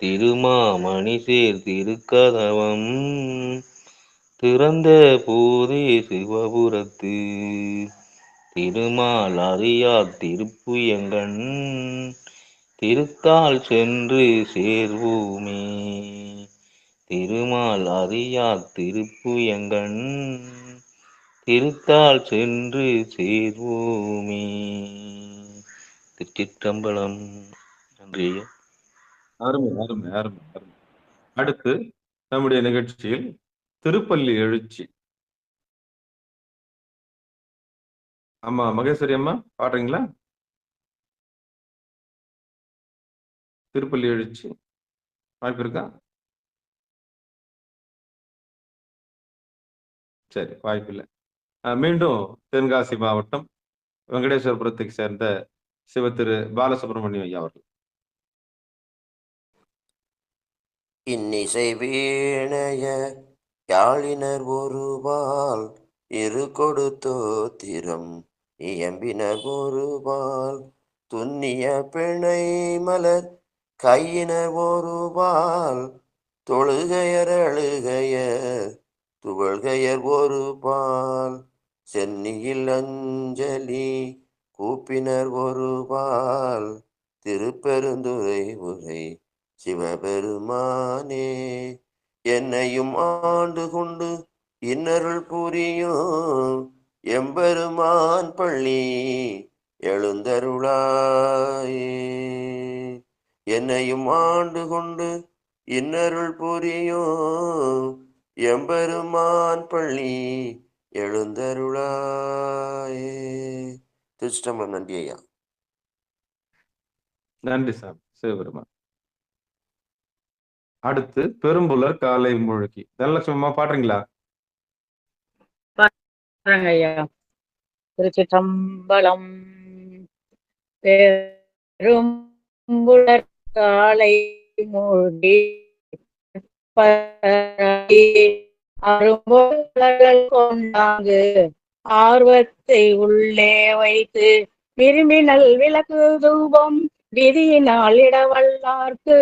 திருமாமணி சேர் திருக்கதவம் திறந்த போதே சிவபுரத்து திருமால் அறியார் திருப்புயங்கண் திருத்தால் சென்று சேர்வோமே. திருமால் அறியார் திருப்புயங்கண் திருத்தால் சென்று சேர்வோமே. திருச்சிற்றம்பலம். நன்றி ஐயா. அருமை அருமை அருமை அருமை. அடுத்து நம்முடைய நிகழ்ச்சியில் திருப்பள்ளி எழுச்சி. ஆமா மகேஸ்வரி அம்மா பாடுறீங்களா? திருப்பள்ளி எழுச்சி வாய்ப்பு இருக்கா? சரி, வாய்ப்பில்லை. மீண்டும் தென்காசி மாவட்டம் வெங்கடேஸ்வரபுரத்தை சேர்ந்த சிவத்திரு பாலசுப்ரமணியம் ஐயா அவர்கள். இன்னிசை வீணைய யாழினர் ஒருபால் இரு கொடுத்தோத்திரம் இயம்பினர் ஒருபால் துன்னிய பிணை மலர் கையினர் ஒருபால் தொழுகையர் அழுகையர் துவழ்கையர் ஒருபால் சென்னியில் அஞ்சலி கூப்பினர் ஒருபால் திருப்பெருந்துறை உரை சிவபெருமானே என்னையும் ஆண்டு கொண்டு இன்னருள் புரியும் எம்பெருமான் பள்ளி எழுந்தருளாயே. என்னையும் ஆண்டு கொண்டு இன்னருள் புரியும் எம்பெருமான் பள்ளி எழுந்தருளாயே. திருச்சிற்றம்பலம். நன்றி ஐயா. நன்றி சார் சிவபெருமான். அடுத்து பெரும்புலர் காலை மூழ்கி. தனலட்சுமி அம்மா பாடுறீங்களா? ஐயா. திருச்சிற்றம்பலம். பெரும்புலர் காலை மூழ்கி அரும்புலர்கள் கொண்டாங்கு ஆர்வத்தை உள்ளே வைத்து விரும்பினல் விளக்கு தூபம் விதியினால் இடவல்லார்க்கு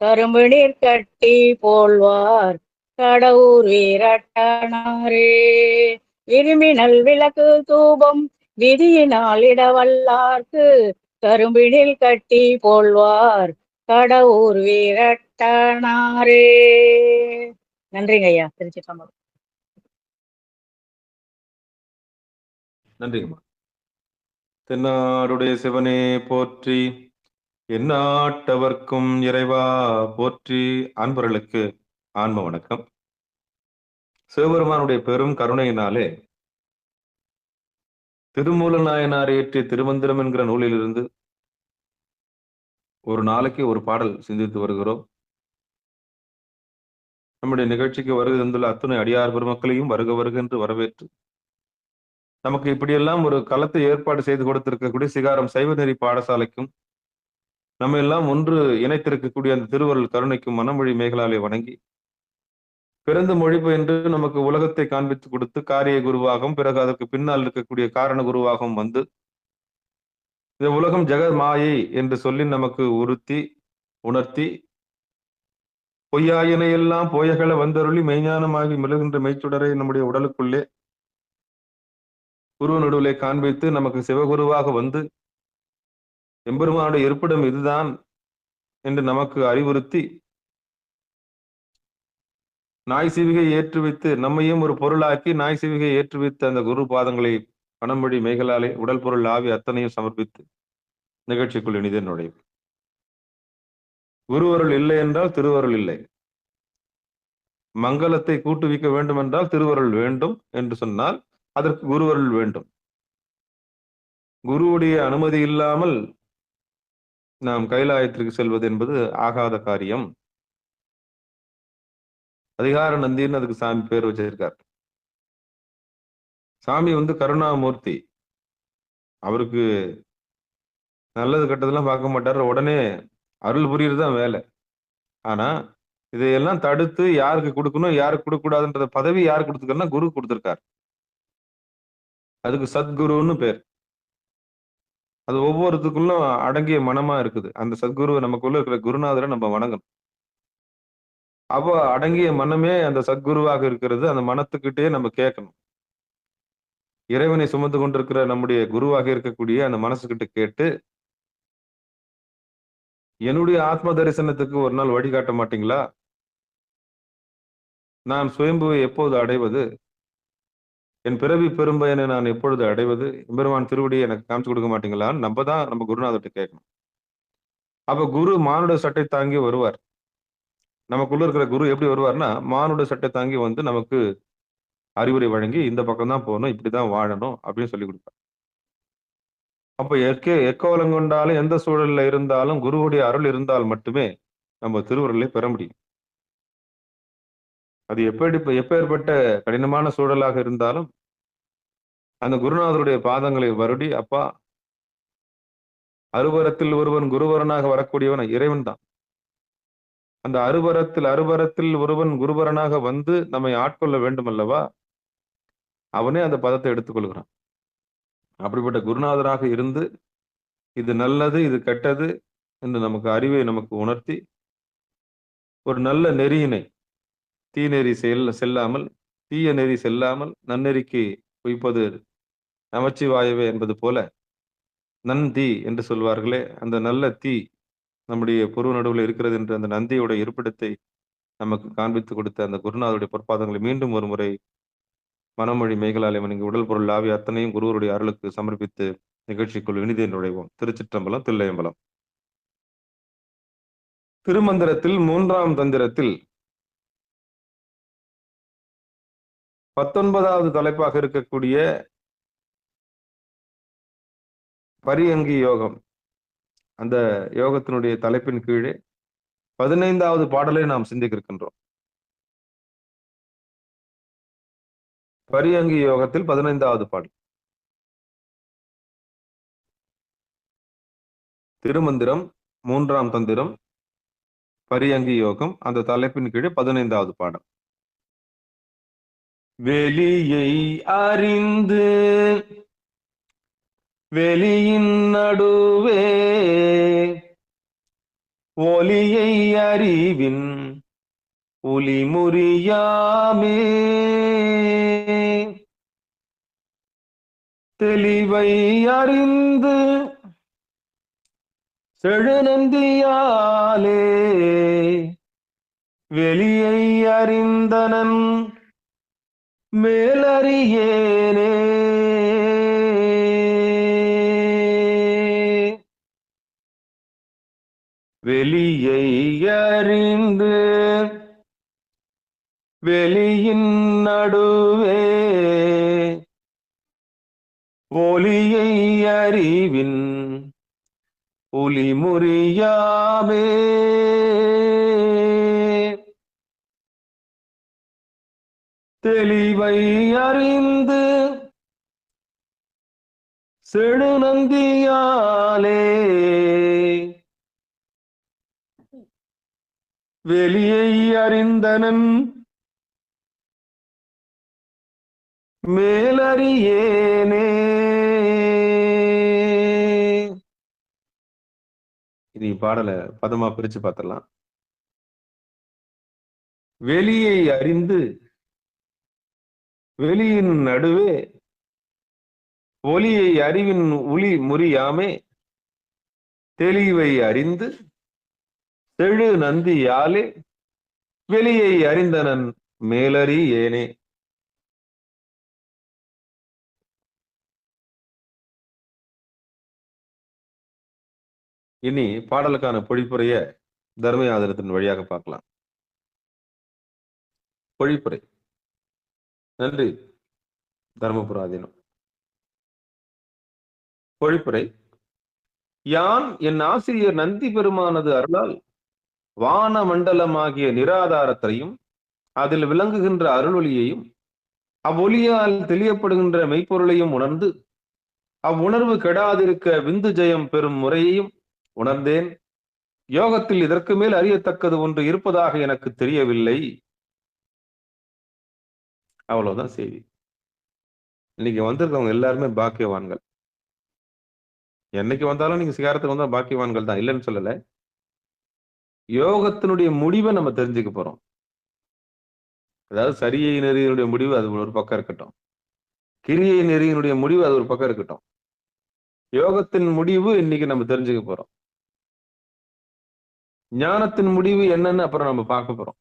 கரும்பு நீர் கட்டி போல்வார் கடவுர் வீரட்டனாரே. விரும்பினல் விளக்கு தூபம் விதியினால் இடவல்லார்க்கு கரும்பினில் கட்டி போல்வார் கடவுர் வீரட்டனாரே. நன்றிங்க ஐயா. திருச்சிற்றம்பலம். நன்றிங்கம்மா. தென்னாடுடைய சிவனே போற்றி, எந்நாட்டவர்க்கும் இறைவா போற்றி. அன்பர்களுக்கு ஆன்ம வணக்கம். சிவபெருமானுடைய பெரும் கருணையினாலே திருமூல நாயனார் இயற்றிய திருமந்திரம் என்கிற நூலிலிருந்து ஒரு நாளைக்கு ஒரு பாடல் சிந்தித்து வருகிறோம். நம்முடைய நிகழ்ச்சிக்கு வருகை தந்துள்ள அத்துணை அடியார் பெருமக்களையும் வருக வருக என்று வரவேற்று, நமக்கு இப்படியெல்லாம் ஒரு களத்தை ஏற்பாடு செய்து கொடுத்திருக்கக்கூடிய சிகாரம் சைவநெறி பாடசாலைக்கும் நம்ம எல்லாம் ஒன்று இணைத்திருக்கக்கூடிய அந்த திருவருள் கருணைக்கும் மனமொழி மேகலாலே வணங்கி, பிறந்த மொழிபெயன்று நமக்கு உலகத்தை காண்பித்து கொடுத்து காரிய குருவாகவும் பிறகு அதற்கு பின்னால் இருக்கக்கூடிய காரண குருவாகவும் வந்து இந்த உலகம் ஜெகத் மாயை என்று சொல்லி நமக்கு உறுத்தி உணர்த்தி பொய்யாயினை எல்லாம் போயகளை வந்தருளி மெய்ஞானமாகி மிளகின்ற மெய்ச்சுடரை நம்முடைய உடலுக்குள்ளே குரு நடுவிலே காண்பித்து நமக்கு சிவகுருவாக வந்து எம்பெருமானுடைய இருப்பிடம் இதுதான் என்று நமக்கு அறிவுறுத்தி நாய் சிவிகை ஏற்று வைத்து நம்மையும் ஒரு பொருளாக்கி நாய் சிவிகை ஏற்று வைத்து அந்த குரு பாதங்களை பணமொழி மேகலாலே உடல் பொருள் ஆவி அத்தனையும் சமர்ப்பித்து நிகழ்ச்சிக்குள் இனிதே நுழைவு. குருவருள் இல்லை என்றால் திருவருள் இல்லை. மங்களத்தை கூட்டுவிக்க வேண்டும் என்றால் திருவருள் வேண்டும் என்று சொன்னால் அதற்கு குருவருள் வேண்டும். குருவுடைய அனுமதி இல்லாமல் நாம் கைலாயத்திற்கு செல்வது என்பது ஆகாத காரியம். அதிகார நந்தின்னு அதுக்கு சாமி பேர் வச்சிருக்கார். சாமி கருணாமூர்த்தி. அவருக்கு நல்லது கெட்டதெல்லாம் பார்க்க மாட்டார், உடனே அருள் புரியுறது தான் வேலை. ஆனா இதையெல்லாம் தடுத்து யாருக்கு கொடுக்கணும் யாருக்கு கொடுக்க கூடாதுன்ற பதவி யார் கொடுத்துருக்காருன்னா குரு கொடுத்திருக்கார். அதுக்கு சத்குருன்னு பேர். அது ஒவ்வொருத்துக்குள்ளும் அடங்கிய மனமா இருக்குது. அந்த சத்குருவை நமக்குள்ள இருக்கிற குருநாதரை நம்ம வணங்கணும். அப்போ அடங்கிய மனமே அந்த சத்குருவாக இருக்கிறது. அந்த மனத்துக்கிட்டே நம்ம கேட்கணும். இறைவனை சுமந்து கொண்டிருக்கிற நம்முடைய குருவாக இருக்கக்கூடிய அந்த மனசுகிட்ட கேட்டு, என்னுடைய ஆத்ம தரிசனத்துக்கு ஒரு நாள் வழிகாட்ட மாட்டீங்களா? நான் சுயம்புவை எப்போது அடைவது? என் பிறவி பெரும்பயனை நான் எப்பொழுது அடைவது? எம்பெருமான் திருவடியை எனக்கு காமிச்சு கொடுக்க மாட்டீங்களான்னு நம்ம தான் நம்ம குருநாதர்ட்ட கேட்கணும். அப்ப குரு மானுட சட்டை தாங்கி வருவார். நமக்குள்ள இருக்கிற குரு எப்படி வருவார்னா, மானுட சட்டை தாங்கி வந்து நமக்கு அறிவுரை வழங்கி, இந்த பக்கம் தான் போணும், இப்படிதான் வாழணும் அப்படின்னு சொல்லிக் கொடுப்பார். அப்ப எக்கோலம் கொண்டாலும் எந்த சூழல்ல இருந்தாலும் குருவுடைய அருள் இருந்தால் மட்டுமே நம்ம திருவருளை பெற முடியும். அது எப்பேற்பட்ட கடினமான சூழலாக இருந்தாலும் அந்த குருநாதருடைய பாதங்களை வருடி, அப்பா அருவரத்தில் ஒருவன் குருவரனாக வரக்கூடியவன் இறைவன் தான். அந்த அருவரத்தில் ஒருவன் குருவரனாக வந்து நம்மை ஆட்கொள்ள வேண்டும் அல்லவா? அவனே அந்த பதத்தை எடுத்துக்கொள்கிறான். அப்படிப்பட்ட குருநாதராக இருந்து இது நல்லது, இது கெட்டது என்று நமக்கு அறிவை நமக்கு உணர்த்தி, ஒரு நல்ல நெறியினை தீநெறி செல்லாமல், தீய நெறி செல்லாமல் நன்னெறிக்கு உய்ப்பது நமச்சிவாயவே என்பது போல, நன்தி என்று சொல்வார்களே, அந்த நல்ல தீ நம்முடைய பொருள் நடுவில் இருக்கிறது என்று அந்த நந்தியோட இருப்பிடத்தை நமக்கு காண்பித்து கொடுத்த அந்த குருநாதருடைய பொற்பாதங்களை மீண்டும் ஒரு முறை மனமொழி மெய்களாலே வணங்கி உடல் பொருள் ஆவி அத்தனையும் குருவருடைய அருளுக்கு சமர்ப்பித்து நிகழ்ச்சிக்குள் இனிதே நுழைவோம். திருச்சிற்றம்பலம், தில்லையம்பலம். திருமந்திரத்தில் 3ஆம் தந்திரத்தில் 19வது தலைப்பாக இருக்கக்கூடிய பரியங்கி யோகம், அந்த யோகத்தினுடைய தலைப்பின் கீழே 15வது பாடலை நாம் சிந்திக்க இருக்கின்றோம். பரியங்கி யோகத்தில் 15வது பாடல். திருமந்திரம் 3ஆம் தந்திரம் பரியங்கி யோகம், அந்த தலைப்பின் கீழே 15வது பாடல். வெளியை அறிந்து வெளியின் நடுவே ஒலியை அறிவின் ஒளிமுறியாமே தெளிவை அறிந்து செழுநந்தியாலே வெளியை அறிந்தனன் மேலறியேனே வெளியை அறிந்து வெளியின் நடுவே ஒலியை அறிவின் ஒளிமுறியாமே தெளிவை அறிந்து செழுநந்தியாலே வெளியை அறிந்தனன் மேலறியேனே. இனி பாடலை பதமா பிரிச்சு பார்த்திடலாம். வெளியை அறிந்து வெளியின் நடுவே ஒலியை அறிவின் ஒளி முறியாமே தெளிவை அறிந்து செழு நந்தியாலே வெளியை அறிந்தனன் மேலறியேனே. இனி பாடலுக்கான பொழிப்புரைய தர்மயாதிரத்தின் வழியாக பார்க்கலாம். பொழிப்புரை. நன்றி தர்மபுராதீனம். பொழிப்புரை. யான் என் ஆசிரியர் நந்தி பெருமானது அருளால் வான மண்டலமாகிய நிராதாரத்தையும் அதில் விளங்குகின்ற அருளொளியையும் அவ்வொலியால் தெளியப்படுகின்ற மெய்ப்பொருளையும் உணர்ந்து அவ்வுணர்வு கெடாதிருக்க விந்து ஜெயம் பெறும் முறையையும் உணர்ந்தேன். யோகத்தில் இதற்கு மேல் அறியத்தக்கது ஒன்று இருப்பதாக எனக்கு தெரியவில்லை. அவ்வளவுதான் செய்தி. இன்னைக்கு வந்திருக்கவங்க எல்லாருமே பாக்கியவான்கள். என்னைக்கு வந்தாலும் நீங்க சிகாரத்துக்கு வந்தா பாக்கியவான்கள் தான், இல்லைன்னு சொல்லல. யோகத்தினுடைய முடிவை நம்ம தெரிஞ்சுக்க போறோம். அதாவது சரியை நெறியினுடைய முடிவு அது ஒரு பக்கம் இருக்கட்டும். கிரியை நெறியினுடைய முடிவு அது ஒரு பக்கம் இருக்கட்டும். யோகத்தின் முடிவு இன்னைக்கு நம்ம தெரிஞ்சுக்க போறோம். ஞானத்தின் முடிவு என்னன்னு அப்புறம் நம்ம பார்க்க போறோம்.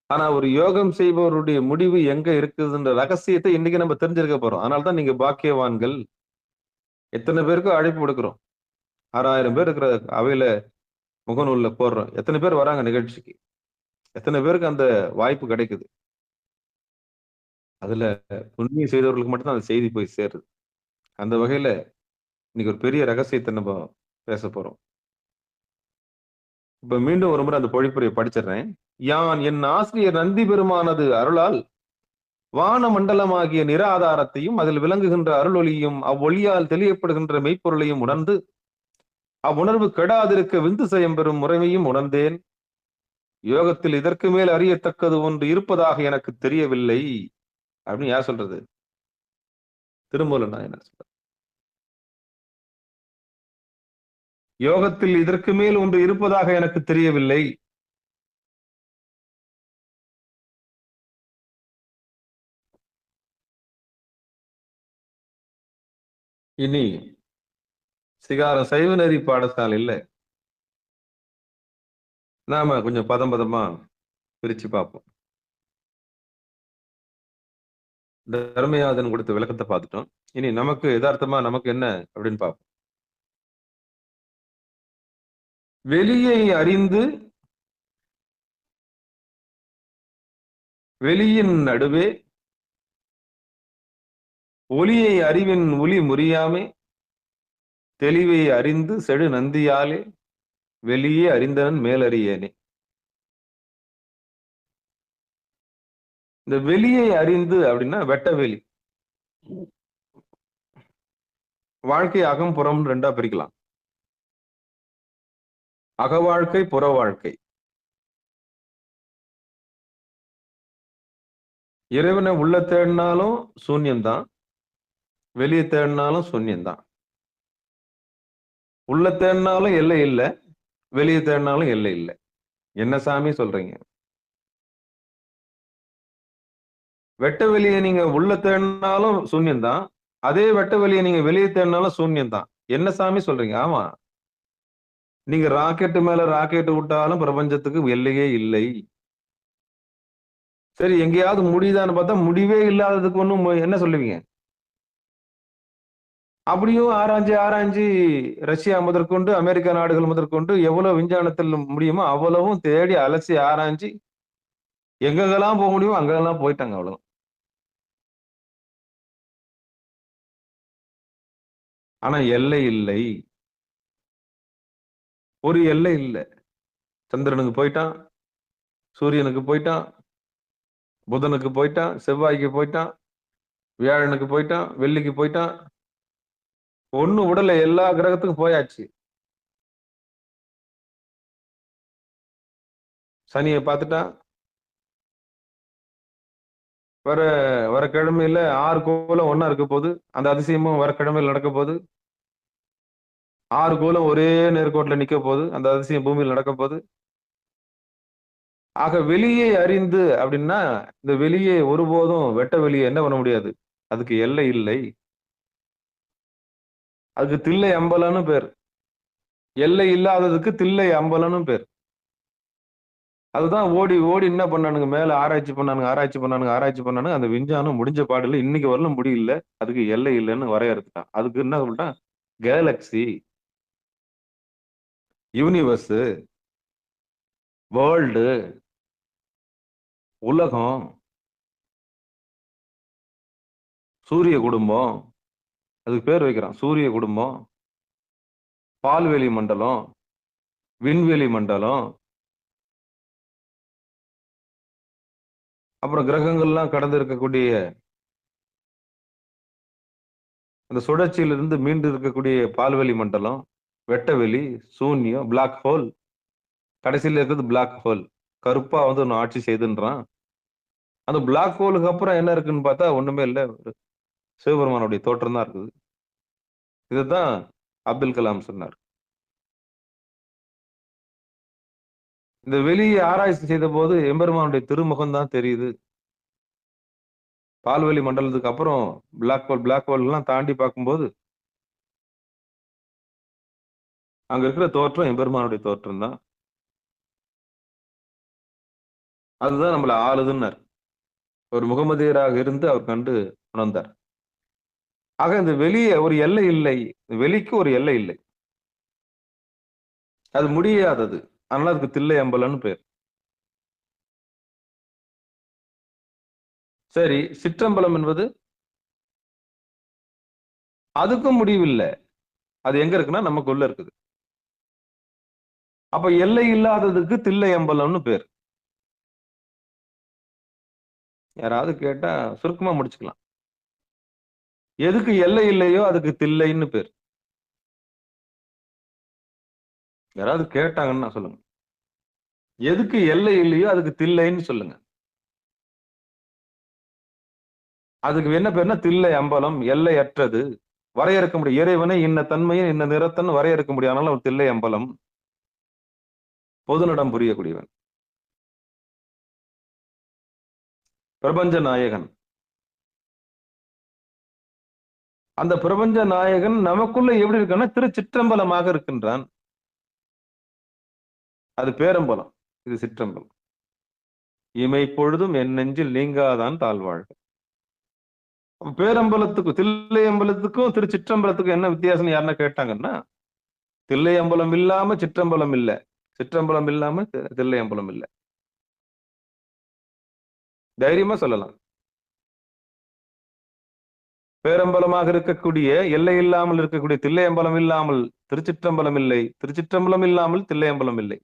ஆனா ஒரு யோகம் செய்பவருடைய முடிவு எங்க இருக்குதுன்ற ரகசியத்தை இன்னைக்கு நம்ம தெரிஞ்சிருக்க போறோம். அதனால்தான் நீங்க பாக்கியவான்கள். எத்தனை பேருக்கு அழைப்பு விடுக்கிறோம். 6000 பேர் இருக்கிற அவையில முகநூல்ல போடுறோம். எத்தனை பேர் வராங்க நிகழ்ச்சிக்கு? எத்தனை பேருக்கு அந்த வாய்ப்பு கிடைக்குது? அதுல புண்ணியம் செய்தவர்களுக்கு மட்டும் தான் அந்த செய்தி போய் சேருது. அந்த வகையில இன்னைக்கு ஒரு பெரிய ரகசியத்தை நம்ம பேச போறோம். இப்ப மீண்டும் ஒரு முறை அந்த பொழிப்புரையை படிச்சிடுறேன். யான் என் ஆசிரியர் நந்தி பெருமானது அருளால் வான மண்டலமாகிய நிராதாரத்தையும் அதில் விளங்குகின்ற அருளொளியும் அவ்வொளியால் தெளியப்படுகின்ற மெய்ப்பொருளையும் உணர்ந்து அவ்வுணர்வு கெடாதிருக்க விந்து செயம் பெறும் முறைமையும் உணர்ந்தேன். யோகத்தில் இதற்கு மேல் அறியத்தக்கது ஒன்று இருப்பதாக எனக்கு தெரியவில்லை அப்படின்னு யார் சொல்றது? திருமூலன் நாயனார் சொல்றார். யோகத்தில் இதற்கு மேல் ஒன்று இருப்பதாக எனக்கு தெரியவில்லை. இனி சிகாரம் சைவநெறி பாடசாலையில் நாம கொஞ்சம் பதம் பதமா பிரிச்சு பார்ப்போம். தர்மயாதன் கொடுத்த விளக்கத்தை பார்த்துட்டோம். இனி நமக்கு யதார்த்தமா நமக்கு என்ன அப்படின்னு பார்ப்போம். வெளியை அறிந்து வெளியின் நடுவே ஒளியை அறிவின் ஒளி முறியாமே தெளிவை அறிந்து செடு நந்தியாலே வெளியே அறிந்தனன் மேலறியேனே. இந்த வெளியை அறிந்து அப்படின்னா வெட்ட வெளி. வாழ்க்கை அகம் புறம் ரெண்டா பிரிக்கலாம். அக வாழ்க்கை புற வாழ்க்கை. இறைவனை உள்ள தேடினாலும் சூன்யம்தான், வெளியே தேடினாலும் சூன்யம்தான். உள்ள தேடினாலும் எல்லை இல்லை, வெளியே தேடினாலும் எல்லை இல்லை. என்ன சாமி சொல்றீங்க? வெட்ட வெளியை நீங்க உள்ள தேடினாலும் சூன்யம்தான், அதே வெட்ட வெளியை நீங்க வெளியே தேடினாலும் சூன்யம்தான். என்ன சாமி சொல்றீங்க? ஆமா, நீங்க ராக்கெட்டு மேல ராக்கெட்டு விட்டாலும் பிரபஞ்சத்துக்கு எல்லையே இல்லை. சரி, எங்கேயாவது முடியுதான்னு பார்த்தா முடிவே இல்லாததுக்கு ஒண்ணும் என்ன சொல்லுவீங்க? அப்படியும் ஆராய்ச்சி ஆராய்ச்சி ரஷ்யா முதற்கொண்டு அமெரிக்கா நாடுகள் முதற்கொண்டு எவ்வளவு விஞ்ஞானத்தில் முடியுமோ அவ்வளவும் தேடி அலசி ஆராய்ச்சி எங்கெங்கெல்லாம் போக முடியுமோ அங்கெல்லாம் போயிட்டாங்க. அவ்வளவு. ஆனா எல்லை இல்லை, ஒரு எல்லை இல்லை. சந்திரனுக்கு போயிட்டான், சூரியனுக்கு போயிட்டான், புதனுக்கு போயிட்டான், செவ்வாய்க்கு போயிட்டான், வியாழனுக்கு போயிட்டான், வெள்ளிக்கு போயிட்டான். ஒண்ணு உடல எல்லா கிரகத்துக்கும் போயாச்சு. சனியை பார்த்துட்டான். வர வர கிழமையில 6 கோலம் ஒன்னா இருக்க போது, அந்த அதிசயமும் வர கிழமையில் நடக்க போகுது. 6 கோலம் ஒரே நேர்கோட்டில் நிக்க போகுது, அந்த அதிசயம் பூமியில் நடக்க போகுது. ஆக வெளியே அறிந்து அப்படின்னா இந்த வெளியே ஒருபோதும் வெட்ட வெளியே என்ன பண்ண முடியாது, அதுக்கு எல்லை இல்லை. அதுக்கு தில்லை அம்பலன்னு பேர். எல்லை இல்லாததுக்கு தில்லை அம்பலன்னு பேர். அதுதான் ஓடி ஓடி என்ன பண்ணானுங்க, மேல ஆராய்ச்சி பண்ணானுங்க. அந்த விஞ்ஞானம் முடிஞ்ச பாடல இன்னைக்கு வரலும் முடியல. அதுக்கு எல்லை இல்லைன்னு வரையறுத்துட்டான். அதுக்கு என்ன சொல்லிட்டான்? கேலக்சி, யூனிவர்ஸ், வேர்ல்டு, உலகம், சூரிய குடும்பம், அதுக்கு பேர் வைக்கிறான். சூரிய குடும்பம், பால்வெளி மண்டலம், விண்வெளி மண்டலம், அப்புறம் கிரகங்கள்லாம் கடந்து இருக்கக்கூடிய அந்த சுழற்சியிலிருந்து மீண்டு இருக்கக்கூடிய பால்வெளி மண்டலம், வெட்டவெளி, சூன்யம், பிளாக் ஹோல். கடைசியில் இருக்கிறது பிளாக் ஹோல். கருப்பா வந்து ஒன்னு ஆட்சி செய்துன்றான். அந்த பிளாக் ஹோலுக்கு அப்புறம் என்ன இருக்குன்னு பார்த்தா ஒண்ணுமே இல்லை, சிவபெருமானுடைய தோற்றம் தான் இருக்குது. இதுதான் அப்துல் கலாம் சொன்னார். இந்த வெளியே ஆராய்ச்சி செய்த போது எம்பெருமானுடைய திருமுகம் தான் தெரியுது. பால்வெளி மண்டலத்துக்கு அப்புறம் பிளாக் ஹோல் எல்லாம் தாண்டி பார்க்கும்போது அங்க இருக்கிற தோற்றம் எம்பெருமானுடைய தோற்றம் தான். அதுதான் நம்மள ஆளுதுன்னார். ஒரு முகமதியராக இருந்து அவர் கண்டு உணர்ந்தார். ஆக இந்த வெளியே ஒரு எல்லை இல்லை. வெளிக்கு ஒரு எல்லை இல்லை. அது முடியாதது. அதனால அதுக்கு தில்லை அம்பலம்னு பேர். சரி, சிற்றம்பலம் என்பது அதுக்கும் முடிவில்லை. அது எங்க இருக்குன்னா நமக்குள்ள இருக்குது. அப்ப எல்லை இல்லாததுக்கு தில்லை அம்பலம்னு பேர். யாராவது கேட்டா சுருக்கமா முடிச்சுக்கலாம். எதுக்கு எல்லை இல்லையோ அதுக்கு தில்லைன்னு பேர். யாராவது கேட்டாங்கன்னா சொல்லுங்க. எதுக்கு எல்லை இல்லையோ அதுக்கு தில்லைன்னு சொல்லுங்க. அதுக்கு என்ன பேர்னா தில்லை அம்பலம், எல்லையற்றது, வரையறுக்க முடியும். இறைவனை இன்ன தன்மையை இன்ன நிறத்தன்னு வரையறுக்க முடியும். அதனால ஒரு தில்லை அம்பலம், பொதுநடம் புரியக்கூடியவன், பிரபஞ்ச நாயகன். அந்த பிரபஞ்ச நாயகன் நமக்குள்ள எப்படி இருக்கான்னா திருச்சிற்றம்பலமாக இருக்கின்றான். அது பேரம்பலம், இது சிற்றம்பலம். இமை பொழுதும் என் நெஞ்சில் நீங்காதான் தாழ்வாழ்க. பேரம்பலத்துக்கும் தில்லை அம்பலத்துக்கும் திருச்சிற்றம்பலத்துக்கும் என்ன வித்தியாசம் யாருன்னா கேட்டாங்கன்னா, தில்லை அம்பலம் இல்லாம சிற்றம்பலம் இல்ல, சிற்றம்பலம் இல்லாம தில்லை அம்பலம் இல்ல. தைரியமா சொல்லலாம். பேரம்பலமாக இருக்கக்கூடிய எல்லை இல்லாமல் இருக்கக்கூடிய தில்லை அம்பலம் இல்லாமல் திருச்சிற்றம்பலம் இல்லை, திருச்சிற்றம்பலம் இல்லாமல் தில்லை அம்பலம் இல்லை.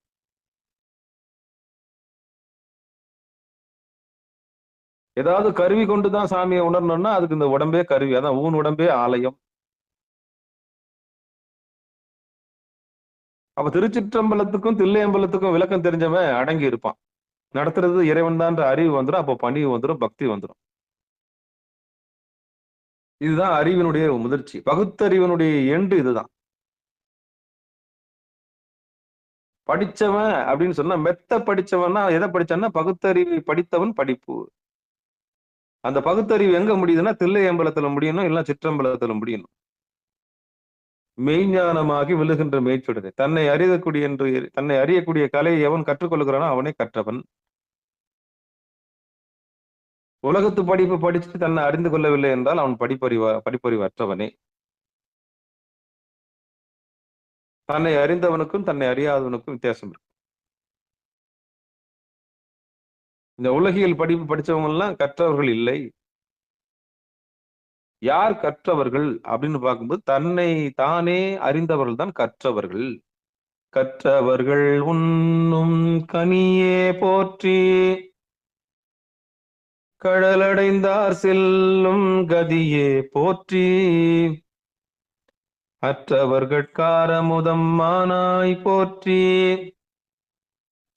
ஏதாவது கருவி கொண்டுதான் சாமியை உணரணும்னா அதுக்கு இந்த உடம்பே கருவி. அதான் ஊன் உடம்பே ஆலயம். அப்ப திருச்சிற்றம்பலத்துக்கும் தில்லை அம்பலத்துக்கும் விளக்கம் தெரிஞ்சவன் அடங்கி இருப்பான். நடத்துறது இறைவன் தான் அறிவு வந்துடும். அப்போ பணிவு வந்துடும், பக்தி வந்துடும். இதுதான் அறிவினுடைய முதிர்ச்சி. பகுத்தறிவனுடைய எண்டு இதுதான். படிச்சவன் அப்படின்னு சொன்னா மெத்த படிச்சவன்னா எதை படிச்சான்னா பகுத்தறிவை படித்தவன் படிப்பு. அந்த பகுத்தறிவு எங்க முடியுதுன்னா தில்லை அம்பலத்துல முடியணும், இல்ல சிற்றம்பலத்துல முடியணும். மெய்ஞானமாகி விழுகின்ற மேய்ச்சுடனே தன்னை அறியக்கூடிய கலையை எவன் கற்றுக்கொள்கிறானோ அவனே கற்றவன். உலகத்து படிப்பு படிச்சுட்டு தன்னை அறிந்து கொள்ளவில்லை என்றால் அவன் படிப்பறிவற்றவனே. தன்னை அறிந்தவனுக்கும் தன்னை அறியாதவனுக்கும் வித்தியாசம் இருக்கு. இந்த உலகியல் படிப்பு படிச்சவங்க எல்லாம் கற்றவர்கள் இல்லை. யார் கற்றவர்கள் அப்படின்னு பார்க்கும்போது தன்னை தானே அறிந்தவர்கள் தான் கற்றவர்கள். கற்றவர்கள் உண்ணும் கனியே போற்றி, கடலடைந்தார் செல்லும் கதியே போற்றி, அற்றவர்கட்காரமுதம் மானாய் போற்றி,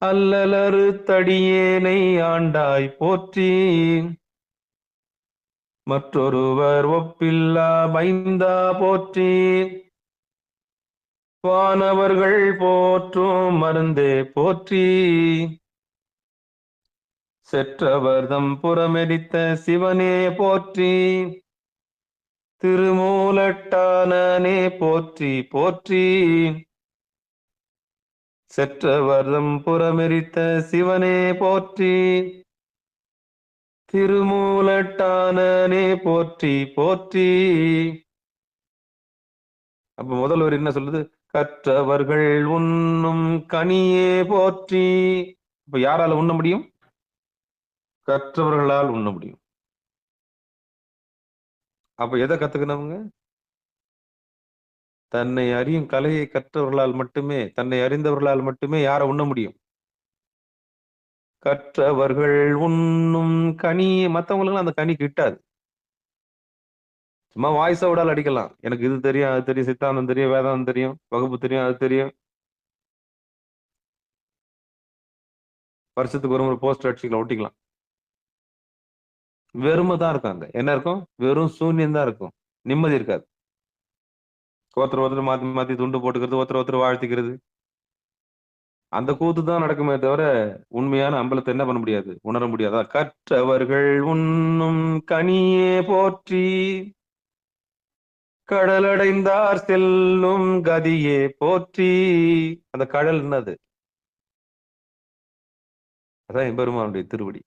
அல்லலறு தடியேனை ஆண்டாய் போற்றி, மற்றொருவர் ஒப்பில்லா மைந்தா போற்றி, வானவர்கள் போற்றும் மருந்தே போற்றி, செற்றவர்தம் புறமெடித்த சிவனே போற்றி, திருமூலட்டானனே போற்றி போற்றி, செற்றவர்தம் புறமெரித்த சிவனே போற்றி, திருமூலட்டானனே போற்றி போற்றி. அப்ப முதல்வர் என்ன சொல்லுது? கற்றவர்கள் உண்ணும் கனியே போற்றி. இப்ப யாரால உண்ண முடியும்? கற்றவர்களால் உண்ண முடியும். அப்ப எதை கத்துக்கணுங்க? தன்னை அறியும் கலையை கற்றவர்களால் மட்டுமே, தன்னை அறிந்தவர்களால் மட்டுமே யாரை உண்ண முடியும்? கற்றவர்கள் உண்ணும் கனி. மற்றவங்களுக்கு அந்த கனி கிட்டாது. சும்மா வாய்ஸ விடால் அடிக்கலாம். எனக்கு இது தெரியும், அது தெரியும், சித்தாந்தம் தெரியும், வேதாந்தம் தெரியும், வகுப்பு தெரியும், அது தெரியும். வருஷத்துக்கு ஒரு போஸ்டர் அடிச்சுக்கலாம், ஒட்டிக்கலாம். வெறுமை தான் இருக்கும். அங்க என்ன இருக்கும்? வெறும் சூன்யம் தான் இருக்கும். நிம்மதி இருக்காது. ஒருத்தர் மாத்தி மாத்தி துண்டு போட்டுக்கிறது, ஒருத்தர் வாழ்த்திக்கிறது. அந்த கூத்து தான் நடக்குமே தவிர உண்மையான அம்பலத்தை என்ன பண்ண முடியாது, உணர முடியாதா? கற்றவர்கள் உண்ணும் கனியே போற்றி, கடலடைந்தார் செல்லும் கதியே போற்றி. அந்த கடல் என்னது? அதான் எம்பெருமானுடைய திருவடி.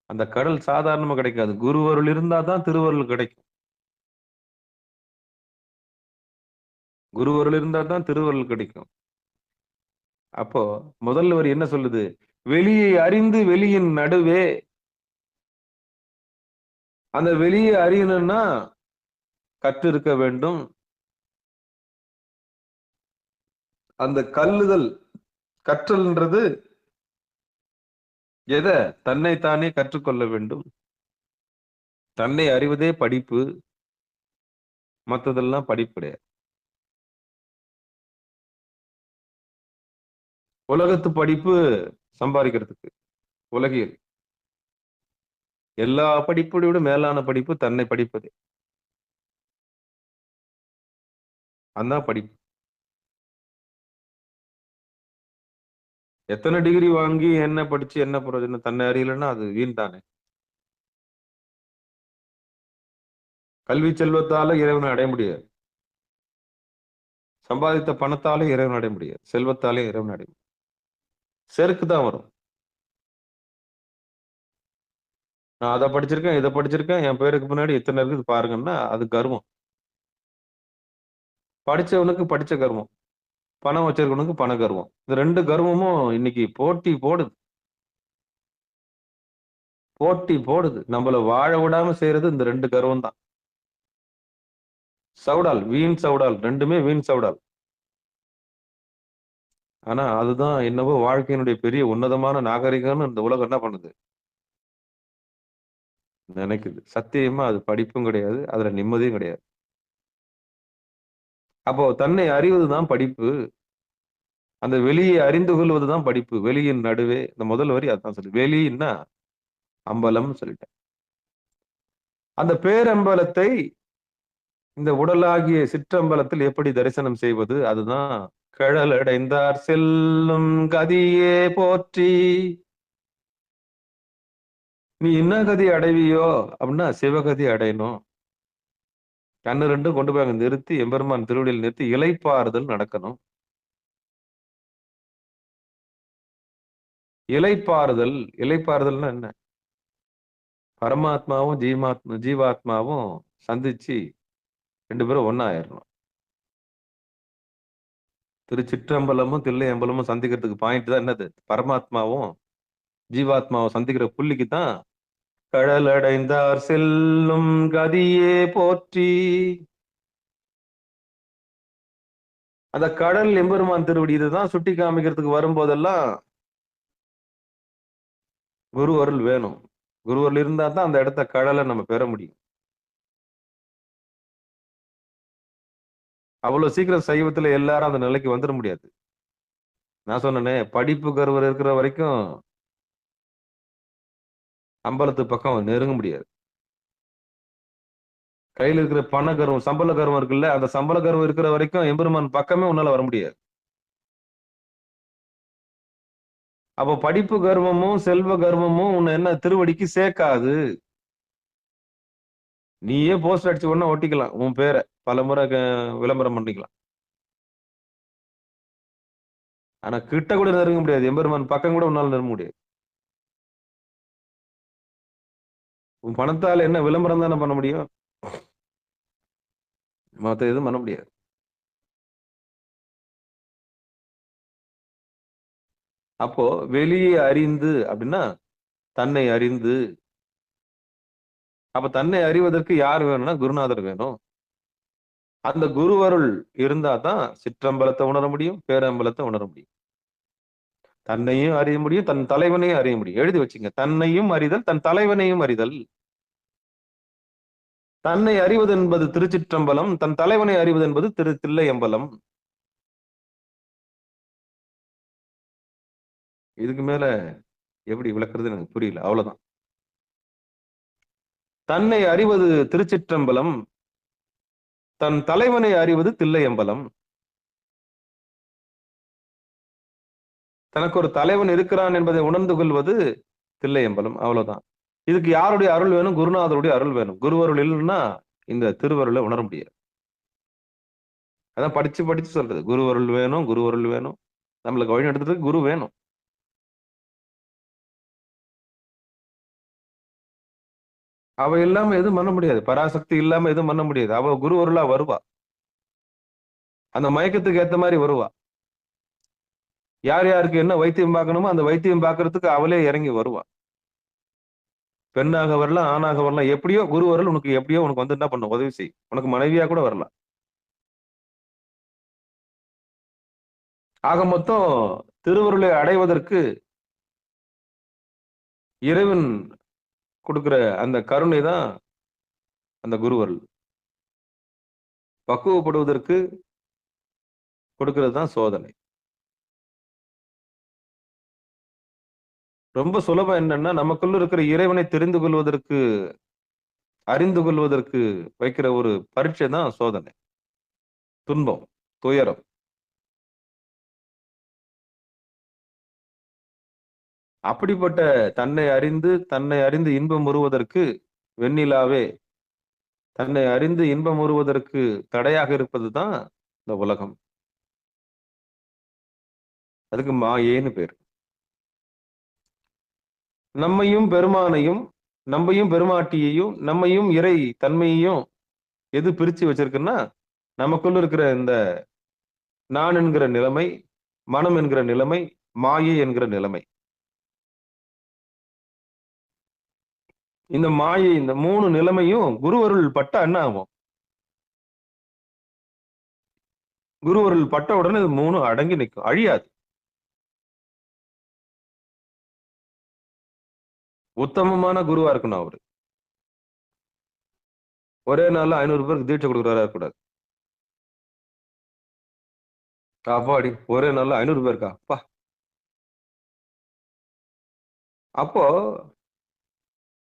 அந்த கடல் சாதாரணமா கிடைக்காது. குருவருள் இருந்தா தான் திருவருள் கிடைக்கும். குருவருள் இருந்தா தான் திருவருள் கிடைக்கும். அப்போ முதல் வரி என்ன சொல்லுது? வெளியை அறிந்து வெளியின் நடுவே. அந்த வெளியை அறியணும்னா கற்றிருக்க வேண்டும். அந்த கல்லுதல், கற்றல்ன்றது எதை? தன்னைத்தானே கற்றுக்கொள்ள வேண்டும். தன்னை அறிவதே படிப்பு. மத்ததெல்லாம் படிப்பு கிடையாது. உலகத்து படிப்பு சம்பாதிக்கிறதுக்கு, உலகியல். எல்லா படிப்பை விட மேலான படிப்பு தன்னை படிப்பது. அதான் படிப்பு. எத்தனை டிகிரி வாங்கி என்ன படிச்சு என்ன பிரயோஜனம்? தன்னை அறியலைன்னா அது வீண் தானே. கல்வி செல்வத்தால இறைவனை அடைய முடியாது. சம்பாதித்த பணத்தாலே இறைவன் அடைய முடியாது. செல்வத்தாலே இறைவன் அடைய முடியாது. செருக்கு தான் வரும். நான் அதை படிச்சிருக்கேன், இதை படிச்சிருக்கேன், என் பேருக்கு பின்னாடி இத்தனை இருக்குது பாருங்கன்னா அது கர்வம். படிச்சவனுக்கு படிச்ச கர்வம், பணம் வச்சிருக்கவனுக்கு பண கர்வம். இந்த ரெண்டு கர்வமும் இன்னைக்கு போட்டி போடுது. போட்டி போடுது. நம்மள வாழ விடாம செய்யறது இந்த ரெண்டு கர்வம் தான். சவுடால், வீண் சவுடால், ரெண்டுமே வீண் சவுடால். ஆனா அதுதான் என்னவோ வாழ்க்கையினுடைய பெரிய உன்னதமான நாகரிகம்னு இந்த உலகம் என்ன பண்ணுது? நினைக்குது. சத்தியமா அது படிப்பும் கிடையாது, அதுல நிம்மதியும் கிடையாது. அப்போ தன்னை அறிவதுதான் படிப்பு. அந்த வெளியை அறிந்து கொள்வதுதான் படிப்பு. வெளியின் நடுவே. இந்த முதல் வரி அதான் சொல்லு. வெளின்னா அம்பலம் சொல்லிட்டேன். அந்த பேரம்பலத்தை இந்த உடலாகிய சிற்றம்பலத்தில் எப்படி தரிசனம் செய்வது? அதுதான் கழலடைந்தார் செல்லும் கதியே போற்றி. நீ என்ன கதி அடைவியோ அப்படின்னா சிவகதி அடையணும். கண்ணு ரெண்டும் கொண்டு போய் அங்க நிறுத்தி எம்பெருமான் திருவடியில் நிறுத்தி இளைப்பாறுதல் நடக்கணும். இளைப்பாறுதல். இளைப்பாறுதல்னா என்ன? பரமாத்மாவும் ஜீவாத்மாவும் சந்திச்சு ரெண்டு பேரும் ஒன்னா ஆயிரணும். திருச்சிற்றம்பலமும் தில்லையம்பலமும் சந்திக்கிறதுக்கு பாயிண்ட் தான் என்னது? பரமாத்மாவும் ஜீவாத்மாவும் சந்திக்கிற புள்ளிக்கு தான் கடலடைந்தார் செல்லும் கதியே போற்றி. அந்த கடல் எம்பெருமான் திருவடி. இதுதான் சுட்டி காமிக்கிறதுக்கு வரும்போதெல்லாம் குரு அருள் வேணும். குரு அருள் இருந்தா தான் அந்த இடத்த கடலை நம்ம பெற முடியும். அவ்வளவு சீக்கிரம் சைவத்துல எல்லாரும் அந்த நிலைக்கு வந்துட முடியாது. நான் சொன்னேனே, படிப்பு கருவர் இருக்கிற வரைக்கும் அம்பலத்து பக்கம் நெருங்க முடியாது. கையில இருக்கிற பண கர்வம், சம்பள கர்வம் இருக்குல்ல, அந்த சம்பள கர்வம் இருக்கிற வரைக்கும் எம்பெருமான் பக்கமே உன்னால வர முடியாது. அப்போ படிப்பு கர்வமும் செல்வ கர்வமும் உன்னை என்ன திருவடிக்கு சேர்க்காது. நீயே போஸ்ட் அடிச்சு ஒண்ணா ஒட்டிக்கலாம், உன் பேரை பல முறை விளம்பரம் பண்ணிக்கலாம். ஆனா கிட்ட கூட நெருங்க முடியாது. எம்பெருமான் பக்கம் கூட உன்னால நெருங்க முடியாது. உன் பணத்தால என்ன விளம்பரம் தானே பண்ண முடியும், மத்த எதுவும் பண்ண முடியாது. அப்போ வெளியே அறிந்து அப்படின்னா தன்னை அறிந்து. அப்ப தன்னை அறிவதற்கு யார் வேணும்னா குருநாதர் வேணும். அந்த குருவருள் இருந்தா தான் சிற்றம்பலத்தை உணர முடியும், பேரம்பலத்தை உணர முடியும். தன்னையும் அறிய முடியும், தன் தலைவனையும் அறிய முடியும். எழுதி வச்சுங்க. தன்னையும் அறிதல், தன் தலைவனையும் அறிதல். தன்னை அறிவது என்பது திருச்சிற்றம்பலம், தன் தலைவனை அறிவது என்பது தில்லையம்பலம். இதுக்கு மேல எப்படி விளக்குறது எனக்கு புரியல. அவ்வளவுதான். தன்னை அறிவது திருச்சிற்றம்பலம், தன் தலைவனை அறிவது தில்லையம்பலம். தனக்கு ஒரு தலைவன் இருக்கிறான் என்பதை உணர்ந்து கொள்வது தில்லையம்பலம். அவ்வளவுதான். இதுக்கு யாருடைய அருள் வேணும்? குருநாதருடைய அருள் வேணும். குருவருள் இல்லைன்னா இந்த திருவருளை உணர முடியாது. அதான் படிச்சு படிச்சு சொல்றது. குருவருள் வேணும், குருவருள் வேணும். நம்மளுக்கு வழி நடத்துறதுக்கு குரு வேணும். அவ இல்லாம எதுவும் பண்ண முடியாது. பராசக்தி இல்லாம எதுவும் பண்ண முடியாது. அவ குருவருளா வருவா. அந்த மயக்கத்துக்கு ஏத்த மாதிரி வருவா. யார் யாருக்கு என்ன வைத்தியம் பார்க்கணுமோ அந்த வைத்தியம் பார்க்கறதுக்கு அவளே இறங்கி வருவா. பெண்ணாக வரலாம், ஆணாக வரலாம். எப்படியோ குருவருள் உனக்கு எப்படியோ உனக்கு வந்து என்ன பண்ணும்? உதவி செய். உனக்கு மனைவியா கூட வரலாம். ஆக மொத்தம் திருவருளை அடைவதற்கு இறைவன் கொடுக்கிற அந்த கருணை தான் அந்த குருவருள். பக்குவப்படுவதற்கு கொடுக்கிறது தான் சோதனை. ரொம்ப சுலபம் என்னன்னா, நமக்குள்ள இருக்கிற இறைவனை தெரிந்து கொள்வதற்கு, அறிந்து கொள்வதற்கு வைக்கிற ஒரு பரீட்சை தான் சோதனை. துன்பம், துயரம். அப்படிப்பட்ட தன்னை அறிந்து இன்பம் உறுவதற்கு வெண்ணிலாவே தன்னை அறிந்து இன்பம் உறுவதற்கு தடையாக இருப்பது தான் இந்த உலகம். அதுக்கு மாயேன்னு பேரு. நம்மையும் பெருமானையும், நம்மையும் பெருமாட்டியையும், நம்மையும் இறை தன்மையையும் எது பிரிச்சு வச்சிருக்குன்னா, நமக்குள்ள இருக்கிற இந்த நான் என்கிற நிலைமை, மனம் என்கிற நிலைமை, மாயை என்கிற நிலைமை. இந்த மாயை, இந்த 3 நிலைமையும் குருவருள் பட்டா என்ன ஆகும்? குருவருள் பட்ட உடனே இது 3 அடங்கி நிற்கும், அழியாது. உத்தமமான குருவா இருக்கணும் அவரு. ஒரே நாள்ல 500 பேருக்கு தீட்சை கொடுக்குறவரா இருக்கக்கூடாது. அப்பாடி, ஒரே நாள்ல 500 பேருக்கா? அப்பா. அப்போ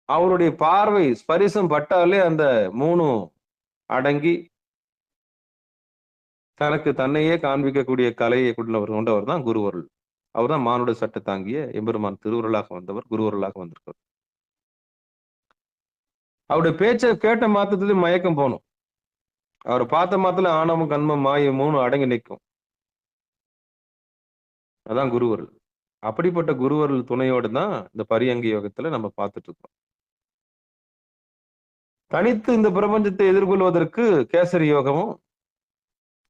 அவருடைய பார்வை ஸ்பரிசம் பட்டாலே அந்த 3 அடங்கி தனக்கு தன்னையே காண்பிக்கக்கூடிய கலையை கொண்டவர் தான் குருவருள். அவர் தான் மானுட சட்டை தாங்கிய எம்பெருமான் திருவருளாக வந்தவர், குருவருளாக வந்திருக்கார். அவருடைய பேச்சை கேட்ட மாத்திரத்துல மயக்கம் போகணும். அவரை பார்த்த மாத்திரம் ஆணவம், கண்மம், மாயை 3 அடங்கி நிற்கும். அதான் குருவருள். அப்படிப்பட்ட குருவருள் துணையோடு தான் இந்த பரியங்க யோகத்துல நம்ம பார்த்துட்டு இருக்கோம். தனித்து இந்த பிரபஞ்சத்தை எதிர்கொள்வதற்கு கேசரி யோகமும்,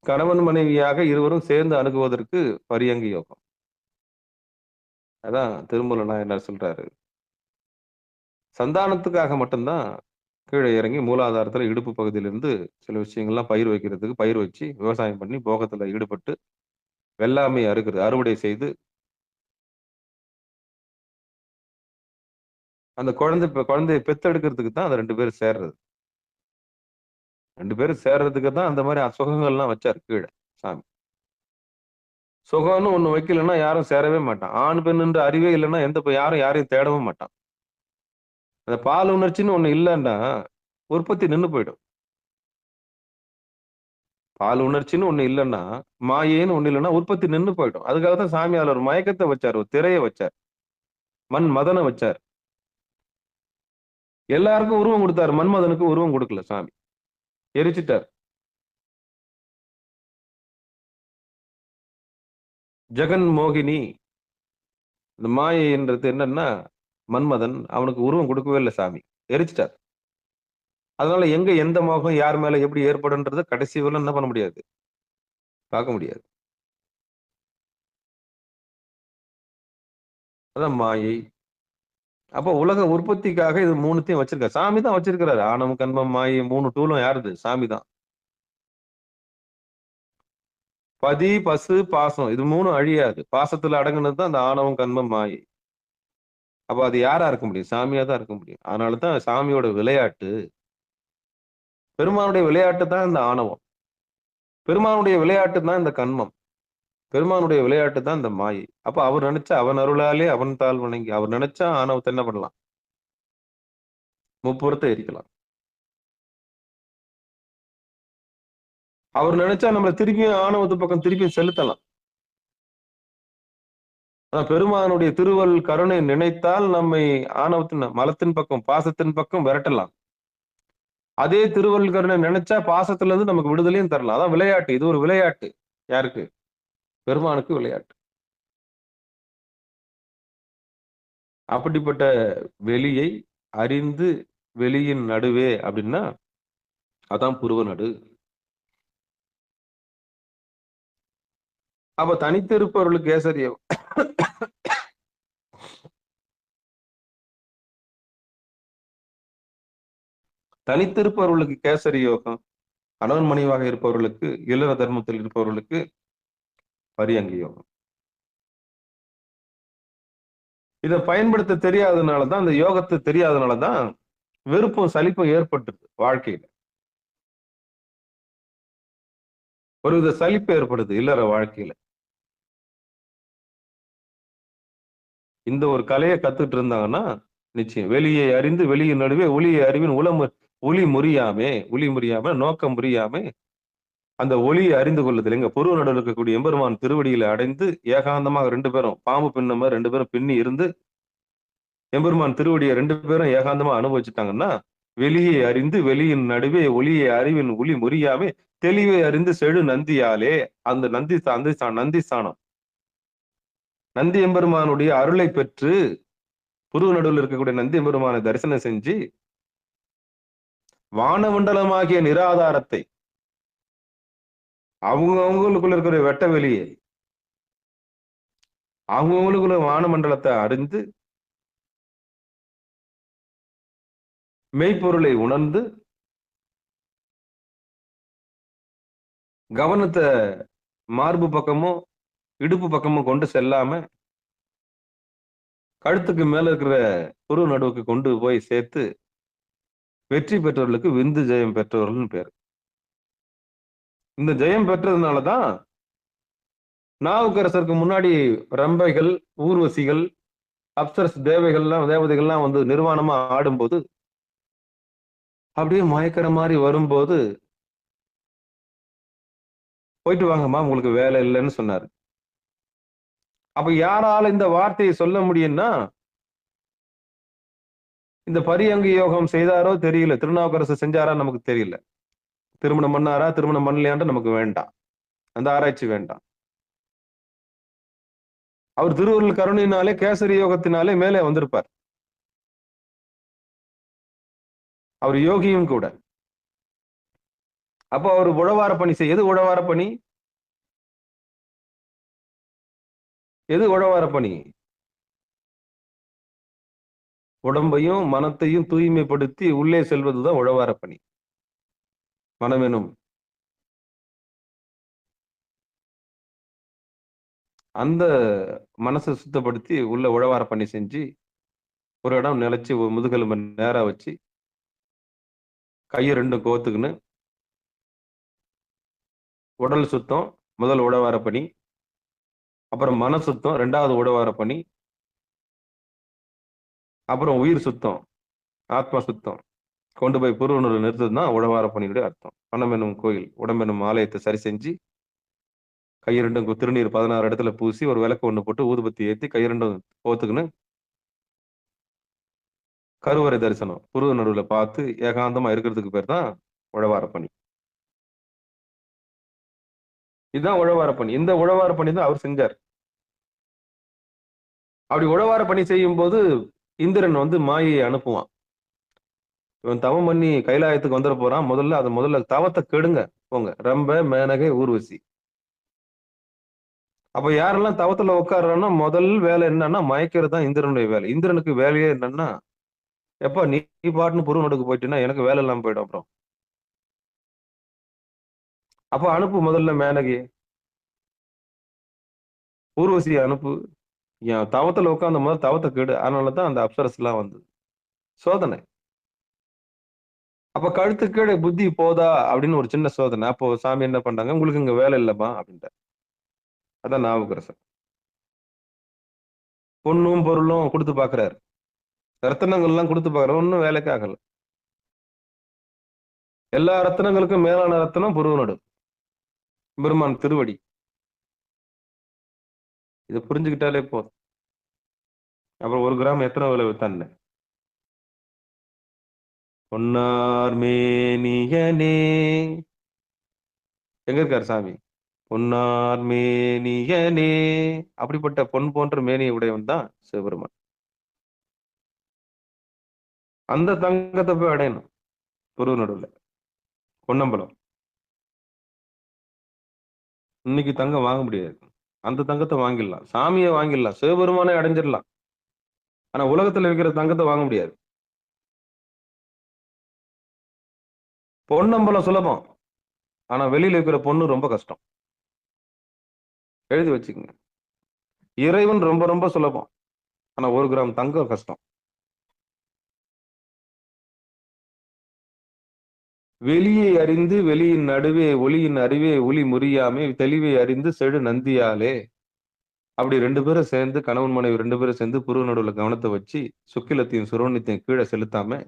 கணவன் மனைவியாக இருவரும் சேர்ந்து அணுகுவதற்கு பரியங்க யோகம். அதான் திருமூல நாயனார் சொல்றாரு, சந்தானத்துக்காக மட்டும்தான் கீழே இறங்கி மூலாதாரத்துல இடுப்பு பகுதியிலிருந்து சில விஷயங்கள்லாம் பயிர் வைக்கிறதுக்கு பயிர் வச்சு விவசாயம் பண்ணி போகத்துல ஈடுபட்டு வெள்ளாமை அறுவடை செய்து அந்த குழந்தையை பெத்தெடுக்கிறதுக்கு தான் அந்த 2 பேரும் சேர்றது. 2 பேரும் சேர்றதுக்கு தான் அந்த மாதிரி சுகங்கள்லாம் வச்சாரு கீழே சாமி. சுகம்னு ஒண்ணு வைக்கலன்னா யாரும் சேரவே மாட்டான். ஆண் பெண்ணுன்ற அறிவே இல்லைன்னா யாரும் யாரையும் தேடவும் மாட்டான். அந்த பால் உணர்ச்சின்னு ஒண்ணு இல்லைன்னா உற்பத்தி நின்று போயிடும். பால் உணர்ச்சின்னு ஒண்ணு இல்லைன்னா, மாயேன்னு ஒண்ணு இல்லைன்னா உற்பத்தி நின்று போயிடும். அதுக்காக தான் சாமியார் ஒரு மயக்கத்தை வச்சார், ஒரு திரையை வச்சார், மன்மதனை வச்சார். எல்லாருக்கும் உருவம் கொடுத்தாரு, மன்மதனுக்கு உருவம் கொடுக்கல சாமி, எரிச்சிட்டார். ஜெகன் மோகினி, இந்த மாயைன்றது என்னன்னா மன்மதன், அவனுக்கு உருவம் கொடுக்கவே இல்லை சாமி, எரிச்சிட்டார். அதனால எங்க எந்த மோகம் யார் மேல எப்படி ஏற்படுன்றத கடைசி வரல என்ன பண்ண முடியாது, பார்க்க முடியாது. அதான் மாயை. அப்போ உலக உற்பத்திக்காக இது 3த்தையும் வச்சிருக்காரு. சாமி தான் வச்சிருக்கிறாரு. ஆணவம், கண்மம், மாயை 3 டூலும் யாருது? சாமி தான். பதி, பசு, பாசம் இது 3 அழியாது. பாசத்துல அடங்குனது தான் அந்த ஆணவம், கண்மம், மாயை. அப்ப அது யாரா இருக்க முடியும்? சாமியா தான் இருக்க முடியும். அதனாலதான் சாமியோட விளையாட்டு, பெருமானுடைய விளையாட்டு தான் இந்த ஆணவம், பெருமானுடைய விளையாட்டு தான் இந்த கண்மம், பெருமானுடைய விளையாட்டு தான் இந்த மாயை. அப்ப அவர் நினைச்சா அவன் அருளாலே அவன் தாள் வணங்கி, அவர் நினைச்சா ஆணவத்தை என்ன பண்ணலாம்? முப்புறத்தை எரிக்கலாம். அவர் நினைச்சா நம்மளை திருப்பியும் ஆணவத்து பக்கம் திருப்பியும் செலுத்தலாம். பெருமானுடைய திருவள் கருணை நினைத்தால் நம்மை ஆணவத்தின் மலத்தின் பக்கம் பாசத்தின் பக்கம் விரட்டலாம். அதே திருவள் கருணை நினைச்சா பாசத்துல இருந்து நமக்கு விடுதலையும் தரலாம். அதான் விளையாட்டு. இது ஒரு விளையாட்டு. யாருக்கு? பெருமானுக்கு விளையாட்டு. அப்படிப்பட்ட வெளியை அறிந்து வெளியின் நடுவே அப்படின்னா அதான் புருவ நடு. அப்ப தனித்திருப்பவர்களுக்கு கேசரிய தனித்திருப்பவர்களுக்கு கேசரி யோகம், கணவன் மனைவாக இருப்பவர்களுக்கு இல்லற தர்மத்தில் இருப்பவர்களுக்கு பரியங்க யோகம். இதை பயன்படுத்த தெரியாததுனாலதான், அந்த யோகத்தை தெரியாததுனாலதான் வெறுப்பும் சலிப்பும் ஏற்பட்டுது வாழ்க்கையில. ஒருவித சலிப்பு ஏற்படுது இல்லற வாழ்க்கையில. இந்த ஒரு கலையை கத்துட்டு இருந்தாங்கன்னா நிச்சயம் வெளியை அறிந்து வெளியின் நடுவே ஒளியை அறிவின் ஒளி முறியாம நோக்கம் முறியாம அந்த ஒளியை அறிந்து கொள்ளுதல். எங்க புருவ நடுவில் இருக்கக்கூடிய எம்பெருமான் திருவடியில அடைந்து ஏகாந்தமாக 2 பேரும் பாம்பு பின்னம 2 பேரும் பின்னி இருந்து எம்பெருமான் திருவடியை 2 பேரும் ஏகாந்தமா அனுபவிச்சுட்டாங்கன்னா, வெளியை அறிந்து வெளியின் நடுவே ஒளியை அறிவின் ஒளி முறியாமே தெளிவை அறிந்து செழு நந்தியாலே, அந்த நந்தி ஸ்தானம் நந்தி எம்பெருமானுடைய அருளை பெற்று புருவ நடுவில் இருக்கக்கூடிய நந்தி எம்பெருமானை தரிசனம் செஞ்சு வானமண்டலமாகிய நிராதாரத்தை, அவங்களுக்குள்ள இருக்கிற வெட்ட வெளியை, அவங்களுக்குள்ள வானமண்டலத்தை அறிந்து மெய்ப்பொருளை உணர்ந்து கவனத்தை மார்பு பக்கமும் இடுப்பு பக்கமும் கொண்டு செல்லாம கழுத்துக்கு மேல இருக்கிற புருவ நடுவுக்கு கொண்டு போய் சேர்த்து வெற்றி பெற்றவர்களுக்கு விந்து ஜெயம் பெற்றவர்கள் பேர். இந்த ஜெயம் பெற்றதுனாலதான் நாவுக்கரசருக்கு முன்னாடி ரம்பைகள், ஊர்வசிகள், அப்சரஸ் தேவதைகள்லாம் வந்து நிர்வாணமா ஆடும்போது அப்படியே மயக்கிற மாதிரி வரும்போது, போயிட்டு வாங்கம்மா உங்களுக்கு வேலை இல்லைன்னு சொன்னாரு. அப்ப யாரால இந்த வார்த்தையை சொல்ல முடியும்னா, இந்த பரியங்க யோகம் செய்தாரோ தெரியல, திருநாவுக்கரசு செஞ்சாரா நமக்கு தெரியல, திருமணம் பண்ணாரா திருமணம் பண்ணலையான்ட்டு நமக்கு வேண்டாம், அந்த ஆராய்ச்சி வேண்டாம். அவர் திருவருள் கருணையினாலே கேசரி யோகத்தினாலே மேலே வந்திருப்பார். அவர் யோகியும் கூட. அப்போ அவர் உழவார பணி எது உழவார பணி? எது உழவார பணி? உடம்பையும் மனத்தையும் தூய்மைப்படுத்தி உள்ளே செல்வதுதான் உழவார பணி. மனமெனும் அந்த மனசை சுத்தப்படுத்தி உள்ள உழவார பணி செஞ்சு ஒரு இடம் நிலைச்சு முதுகெலும்பு நேரா வச்சு கையை 2 கோத்துக்குன்னு உடல் சுத்தம் முதல் உழவார பணி, அப்புறம் மன சுத்தம் 2வது உழவார பணி, அப்புறம் உயிர் சுத்தம் ஆத்மா சுத்தம் கொண்டு போய் புருவனூர் நிறுத்ததுதான் உழவார பணியுடைய அர்த்தம். மனம் என்னும் கோயில் உடம்பெனும் ஆலயத்தை சரி செஞ்சு கை 2 திருநீர் 16 இடத்துல பூசி ஒரு விளக்கு 1 போட்டு ஊதுபத்தி ஏற்றி கை 2 போத்துக்குன்னு கருவறை தரிசனம் புருவ நடுவில் பார்த்து ஏகாந்தமா இருக்கிறதுக்கு பேர் தான் உழவார பணி. இதுதான் உழவார பணி. இந்த உழவார பணி தான் அவர் செஞ்சார். அப்படி உழவார பணி செய்யும் போது இந்திரன் வந்து மாயை அனுப்புவான். இவன் தவம் பண்ணி கைலாயத்துக்கு வந்துட போறான், முதல்ல தவத்தை கெடுங்க போங்க, ரம்ப மேனகை ஊர்வசி. அப்ப யாரெல்லாம் தவத்துல உட்காடுறான்னா முதல் வேலை என்னன்னா மயக்கிறது தான் இந்திரனுடைய வேலை. இந்திரனுக்கு வேலையே என்னன்னா, எப்ப நீ பாட்டுன்னு புருவ நடுக்கு போயிட்டீங்கன்னா எனக்கு வேலை இல்லாம போயிடும். அப்புறம் அப்ப அனுப்பு முதல்ல மேனகி, ஊர்வசி அனுப்பு, என் தவத்துல உட்காந்த முதல் தவத்தை கெடு. அதனாலதான் அந்த அப்சரஸ் எல்லாம் வந்தது சோதனை. அப்ப கழுத்து கீழே புத்தி போதா அப்படின்னு ஒரு சின்ன சோதனை. அப்போ சாமி என்ன பண்றாங்க, உங்களுக்கு இங்க வேலை இல்லப்பா அப்படின்ட்டு. அதான் நாவுக்கரசர் பொண்ணும் பொருளும் கொடுத்து பாக்குறாரு, ரத்தனங்கள்லாம் கொடுத்து பாக்குறாரு, ஒன்னும் வேலைக்கு ஆகல. எல்லா ரத்தனங்களுக்கும் மேலான ரத்தனம் புருவ நடு, பெருமான் திருவடி. இதை புரிஞ்சுக்கிட்டாலே போதும். அப்புறம் 1 கிராம் எத்தனை விலை வித்தான்னு? பொன்னார் மேனியனே எங்க இருக்காரு சாமி? பொன்னார் மேனியனே அப்படிப்பட்ட பொன் போன்ற மேனியை உடையவன் தான் சிவபெருமான். அந்த தங்கத்தை போய் அடையணும் புருவ நடுவுல. பொன்னம்பலம். இன்னைக்கு தங்கம் வாங்க முடியாது. அந்த தங்கத்தை வாங்கிடலாம். சாமியை வாங்கிடலாம். சிவபெருமானை அடைஞ்சிடலாம். ஆனா உலகத்துல விக்கிற தங்கத்தை வாங்க முடியாது. பொன்னம்பலம் சுலபம். ஆனா வெளியில இருக்கிற பொண்ணு ரொம்ப கஷ்டம். எழுதி வச்சுக்கங்க. இறைவன் ரொம்ப ரொம்ப சுலபம். ஆனா 1 கிராம் தங்கம் கஷ்டம். வெளியை அறிந்து வெளியின் நடுவே ஒளியின் அறிவே ஒளி முறியாமே தெளிவை அறிந்து செடு நந்தியாலே. அப்படி 2 பேரும் சேர்ந்து கணவன் மனைவி 2 பேரும் சேர்ந்து புருவ நடுவுல கவனத்தை வச்சு சுக்கிலத்தையும் சுரோனித்தையும் கீழே செலுத்தாம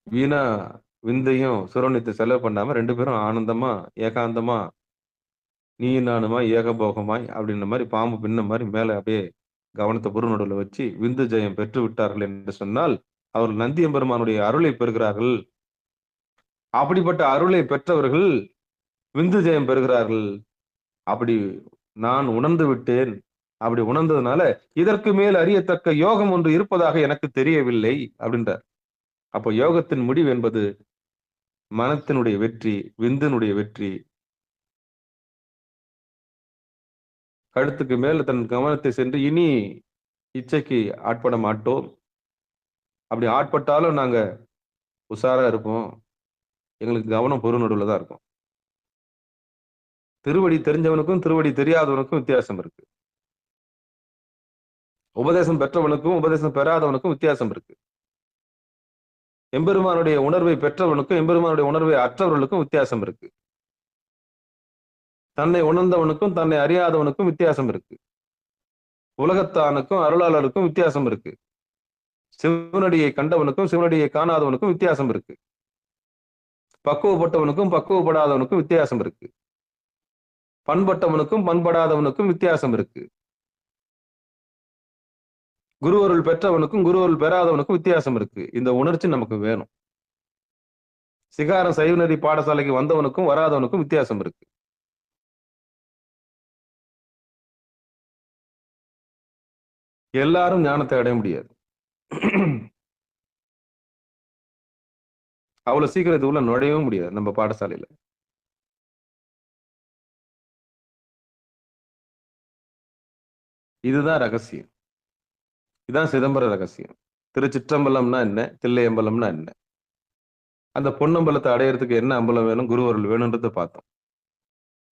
வீணா விந்தையும் சுரோனித்தை செலவு பண்ணாம 2 பேரும் ஆனந்தமா ஏகாந்தமா நீ நானுமாய் ஏகபோகமாய் அப்படின்ற மாதிரி பாம்பு பின்ன மாதிரி மேல அப்படியே கவனத்தை புருவ நடுவுல வச்சு விந்து ஜெயம் பெற்று விட்டார்கள் என்று சொன்னால் அவர்கள் நந்தியம்பெருமானுடைய அருளை பெறுகிறார்கள். அப்படிப்பட்ட அருளை பெற்றவர்கள் விந்து ஜெயம் பெறுகிறார்கள். அப்படி நான் உணர்ந்து விட்டேன். அப்படி உணர்ந்ததுனால இதற்கு மேல் அறியத்தக்க யோகம் ஒன்று இருப்பதாக எனக்கு தெரியவில்லை அப்படின்றார். அப்போ யோகத்தின் முடிவு என்பது மனத்தினுடைய வெற்றி, விந்தினுடைய வெற்றி. கழுத்துக்கு மேல் தன் கவனத்தை சென்று இனி இச்சைக்கு ஆட்பட மாட்டோம். அப்படி ஆட்பட்டாலும் நாங்க உஷாரா இருப்போம். எங்களுக்கு கவனம் புருவ நடுவுல தான் இருக்கும். திருவடி தெரிஞ்சவனுக்கும் திருவடி தெரியாதவனுக்கும் வித்தியாசம் இருக்கு. உபதேசம் பெற்றவனுக்கும் உபதேசம் பெறாதவனுக்கும் வித்தியாசம் இருக்கு. எம்பெருமானுடைய உணர்வை பெற்றவனுக்கும் எம்பெருமானுடைய உணர்வை அற்றவர்களுக்கும் வித்தியாசம் இருக்கு. தன்னை உணர்ந்தவனுக்கும் தன்னை அறியாதவனுக்கும் வித்தியாசம் இருக்கு. உலகத்தானுக்கும் அருளாளருக்கும் வித்தியாசம் இருக்கு. சிவனடியை கண்டவனுக்கும் சிவனடியை காணாதவனுக்கும் வித்தியாசம் இருக்கு. பக்குவப்பட்டவனுக்கும் பக்குவப்படாதவனுக்கும் வித்தியாசம் இருக்கு. பண்பட்டவனுக்கும் பண்படாதவனுக்கும் வித்தியாசம் இருக்கு. குருவருள் பெற்றவனுக்கும் குருவருள் பெறாதவனுக்கும் வித்தியாசம் இருக்கு. இந்த உணர்ச்சி நமக்கு வேணும். சிகாரம் சைவநெறி பாடசாலைக்கு வந்தவனுக்கும் வராதவனுக்கும் வித்தியாசம் இருக்கு. எல்லாரும் ஞானத்தை அடைய முடியாது. அவ்வளவு சீக்கிரம் இது உள்ள நுழையவும் முடியாது நம்ம பாடசாலையில. இதுதான் ரகசியம். இதுதான் சிதம்பர ரகசியம். திருச்சிற்றம்பலம்னா என்ன, தில்லையம்பலம்னா என்ன, அந்த பொன்னம்பலத்தை அடையறதுக்கு என்ன அம்பலம் வேணும், குருவருள் வேணும்ன்றத பார்த்தோம்.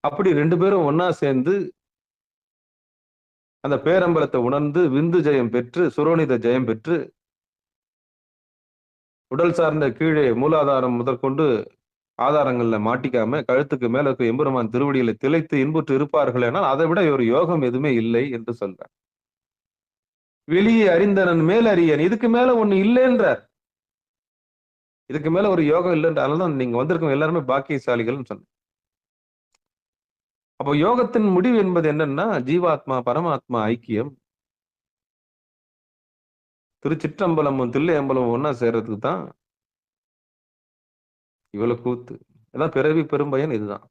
அப்படி 2 பேரும் ஒன்னா சேர்ந்து அந்த பேரம்பலத்தை உணர்ந்து விந்து ஜெயம் பெற்று சுரோனித ஜெயம் பெற்று உடல் சார்ந்த கீழே மூலாதாரம் முதற்கொண்டு ஆதாரங்கள்ல மாட்டிக்காம கழுத்துக்கு மேல இருக்க எம்பெருமான் திருவடியில திளைத்து இன்புற்று இருப்பார்கள் எனால் அதை விட ஒரு யோகம் எதுவுமே இல்லை என்று சொல்றார். வெளியே அறிந்தனன் மேல் அறியன், இதுக்கு மேல ஒண்ணு இல்லைன்றார். இதுக்கு மேல ஒரு யோகம் இல்லைன்ற, அதனாலதான் நீங்க வந்திருக்கோம் எல்லாருமே பாக்கியசாலிகள் சொன்ன. அப்போ யோகத்தின் முடிவு என்பது என்னன்னா ஜீவாத்மா பரமாத்மா ஐக்கியம். திருச்சிற்றம்பலமும் தில்லையம்பலமும் ஒன்னா சேர்றதுக்கு தான் இவ்வளவு கூத்து. அதான் பிறவி பெரும்பயன். இதுதான்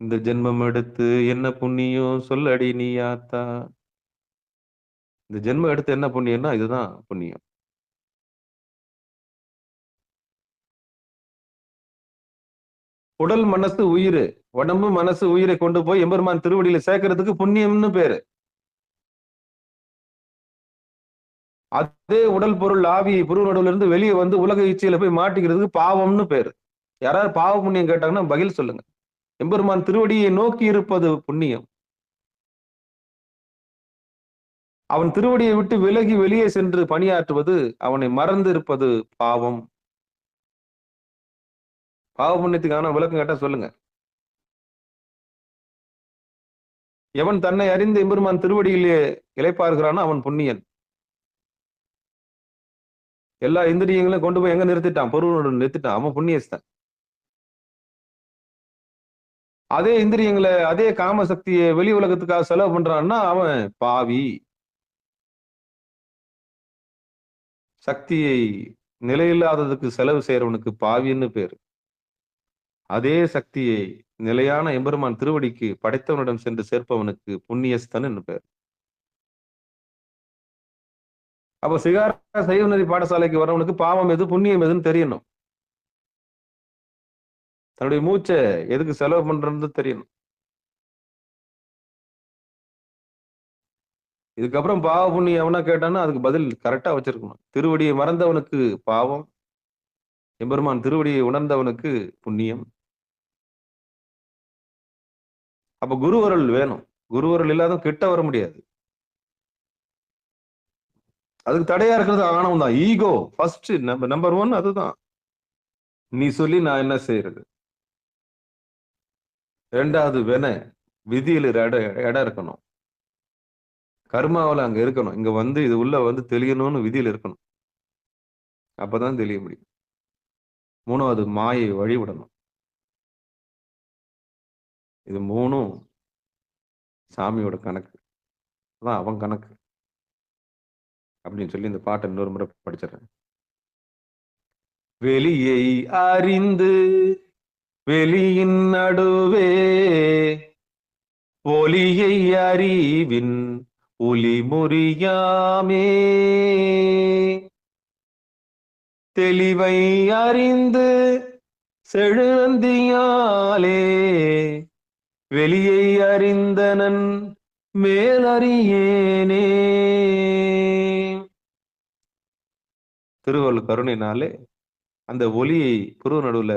இந்த ஜென்மம் எடுத்து என்ன புண்ணியம் சொல்லடி நீ யாத்தா. இந்த ஜென்மம் எடுத்து என்ன புண்ணியம்னா இதுதான் புண்ணியம். உடல் மனசு உயிர், உடம்பு மனசு உயிரை கொண்டு போய் எம்பெருமான் திருவடியில சேர்க்கறதுக்கு புண்ணியம்னு பேரு. அதே உடல் பொருள் ஆவி புருவ நடுவுல இருந்து வெளியே வந்து உலக இச்சையில போய் மாட்டிக்கிறதுக்கு பாவம்னு பேரு. யாராவது பாவ புண்ணியம் கேட்டாங்கன்னா பதில் சொல்லுங்க. எம்பெருமான் திருவடியை நோக்கி இருப்பது புண்ணியம். அவன் திருவடியை விட்டு விலகி வெளியே சென்று பணியாற்றுவது, அவனை மறந்து இருப்பது பாவம். பாவ புண்ணியத்துக்கான விளக்கம் கேட்டா சொல்லுங்க. எவன் தன்னை அறிந்து எம்பெருமான் திருவடியிலே இளைப்பாருகிறானோ அவன் புண்ணியன். எல்லா இந்திரியங்களையும் கொண்டு போய் எங்க நிறுத்திட்டான், பொருளோடு நிறுத்திட்டான், அவன் புண்ணியஸ்தான். அதே இந்திரியங்களை, அதே காம சக்தியை வெளி உலகத்துக்காக செலவு பண்றான்னா அவன் பாவி. சக்தியை நிலையில்லாததுக்கு செலவு செய்யறவனுக்கு பாவின்னு பேரு. அதே சக்தியை நிலையான எம்பெருமான் திருவடிக்கு படைத்தவனிடம் சென்று சேர்ப்பவனுக்கு புண்ணியஸ்தன் பேர். அப்ப சிகார சைவ நெறி பாடசாலைக்கு வரவனுக்கு பாவம் எது புண்ணியம் எதுன்னு தெரியணும். தன்னுடைய மூச்சை எதுக்கு செலவு பண்றது தெரியணும். இதுக்கப்புறம் பாவ புண்ணியம் எவனா கேட்டான்னா அதுக்கு பதில் கரெக்டா வச்சிருக்கணும். திருவடியை மறந்தவனுக்கு பாவம், எம்பெருமான் திருவடியை உணர்ந்தவனுக்கு புண்ணியம். அப்ப குருவருள் வேணும். குருவருள் இல்லாத கிட்ட வர முடியாது. அதுக்கு தடையா இருக்கிறது ஆணவம் தான், ஈகோ. ஃபர்ஸ்ட் நம்பர் 1 அதுதான். நீ சொல்லி நான் என்ன செய்யறது. 2வது விதியில இடம் இருக்கணும். கர்மாவில் அங்க இருக்கணும். இங்க வந்து இது உள்ள வந்து தெளியணும்னு விதியில் இருக்கணும். அப்பதான் தெளிய முடியும். 3வது மாயை வழிவிடணும். இது 3ம் சாமியோட கணக்கு. அதான் அவன் கணக்கு அப்படின்னு சொல்லி இந்த பாட்டை இன்னொரு முறை படிச்சிடறேன். வெளியை அறிந்து வெளியின் நடுவே ஒலியை அறிவின் ஒலி முறியாமே, தெளிவை அறிந்து செழுநந்தியாலே வெளியை அறிந்தனன் மேலறியேனே. திருவள்ளுவர் கருணையினாலே அந்த ஒலியை புருவ நடுவுல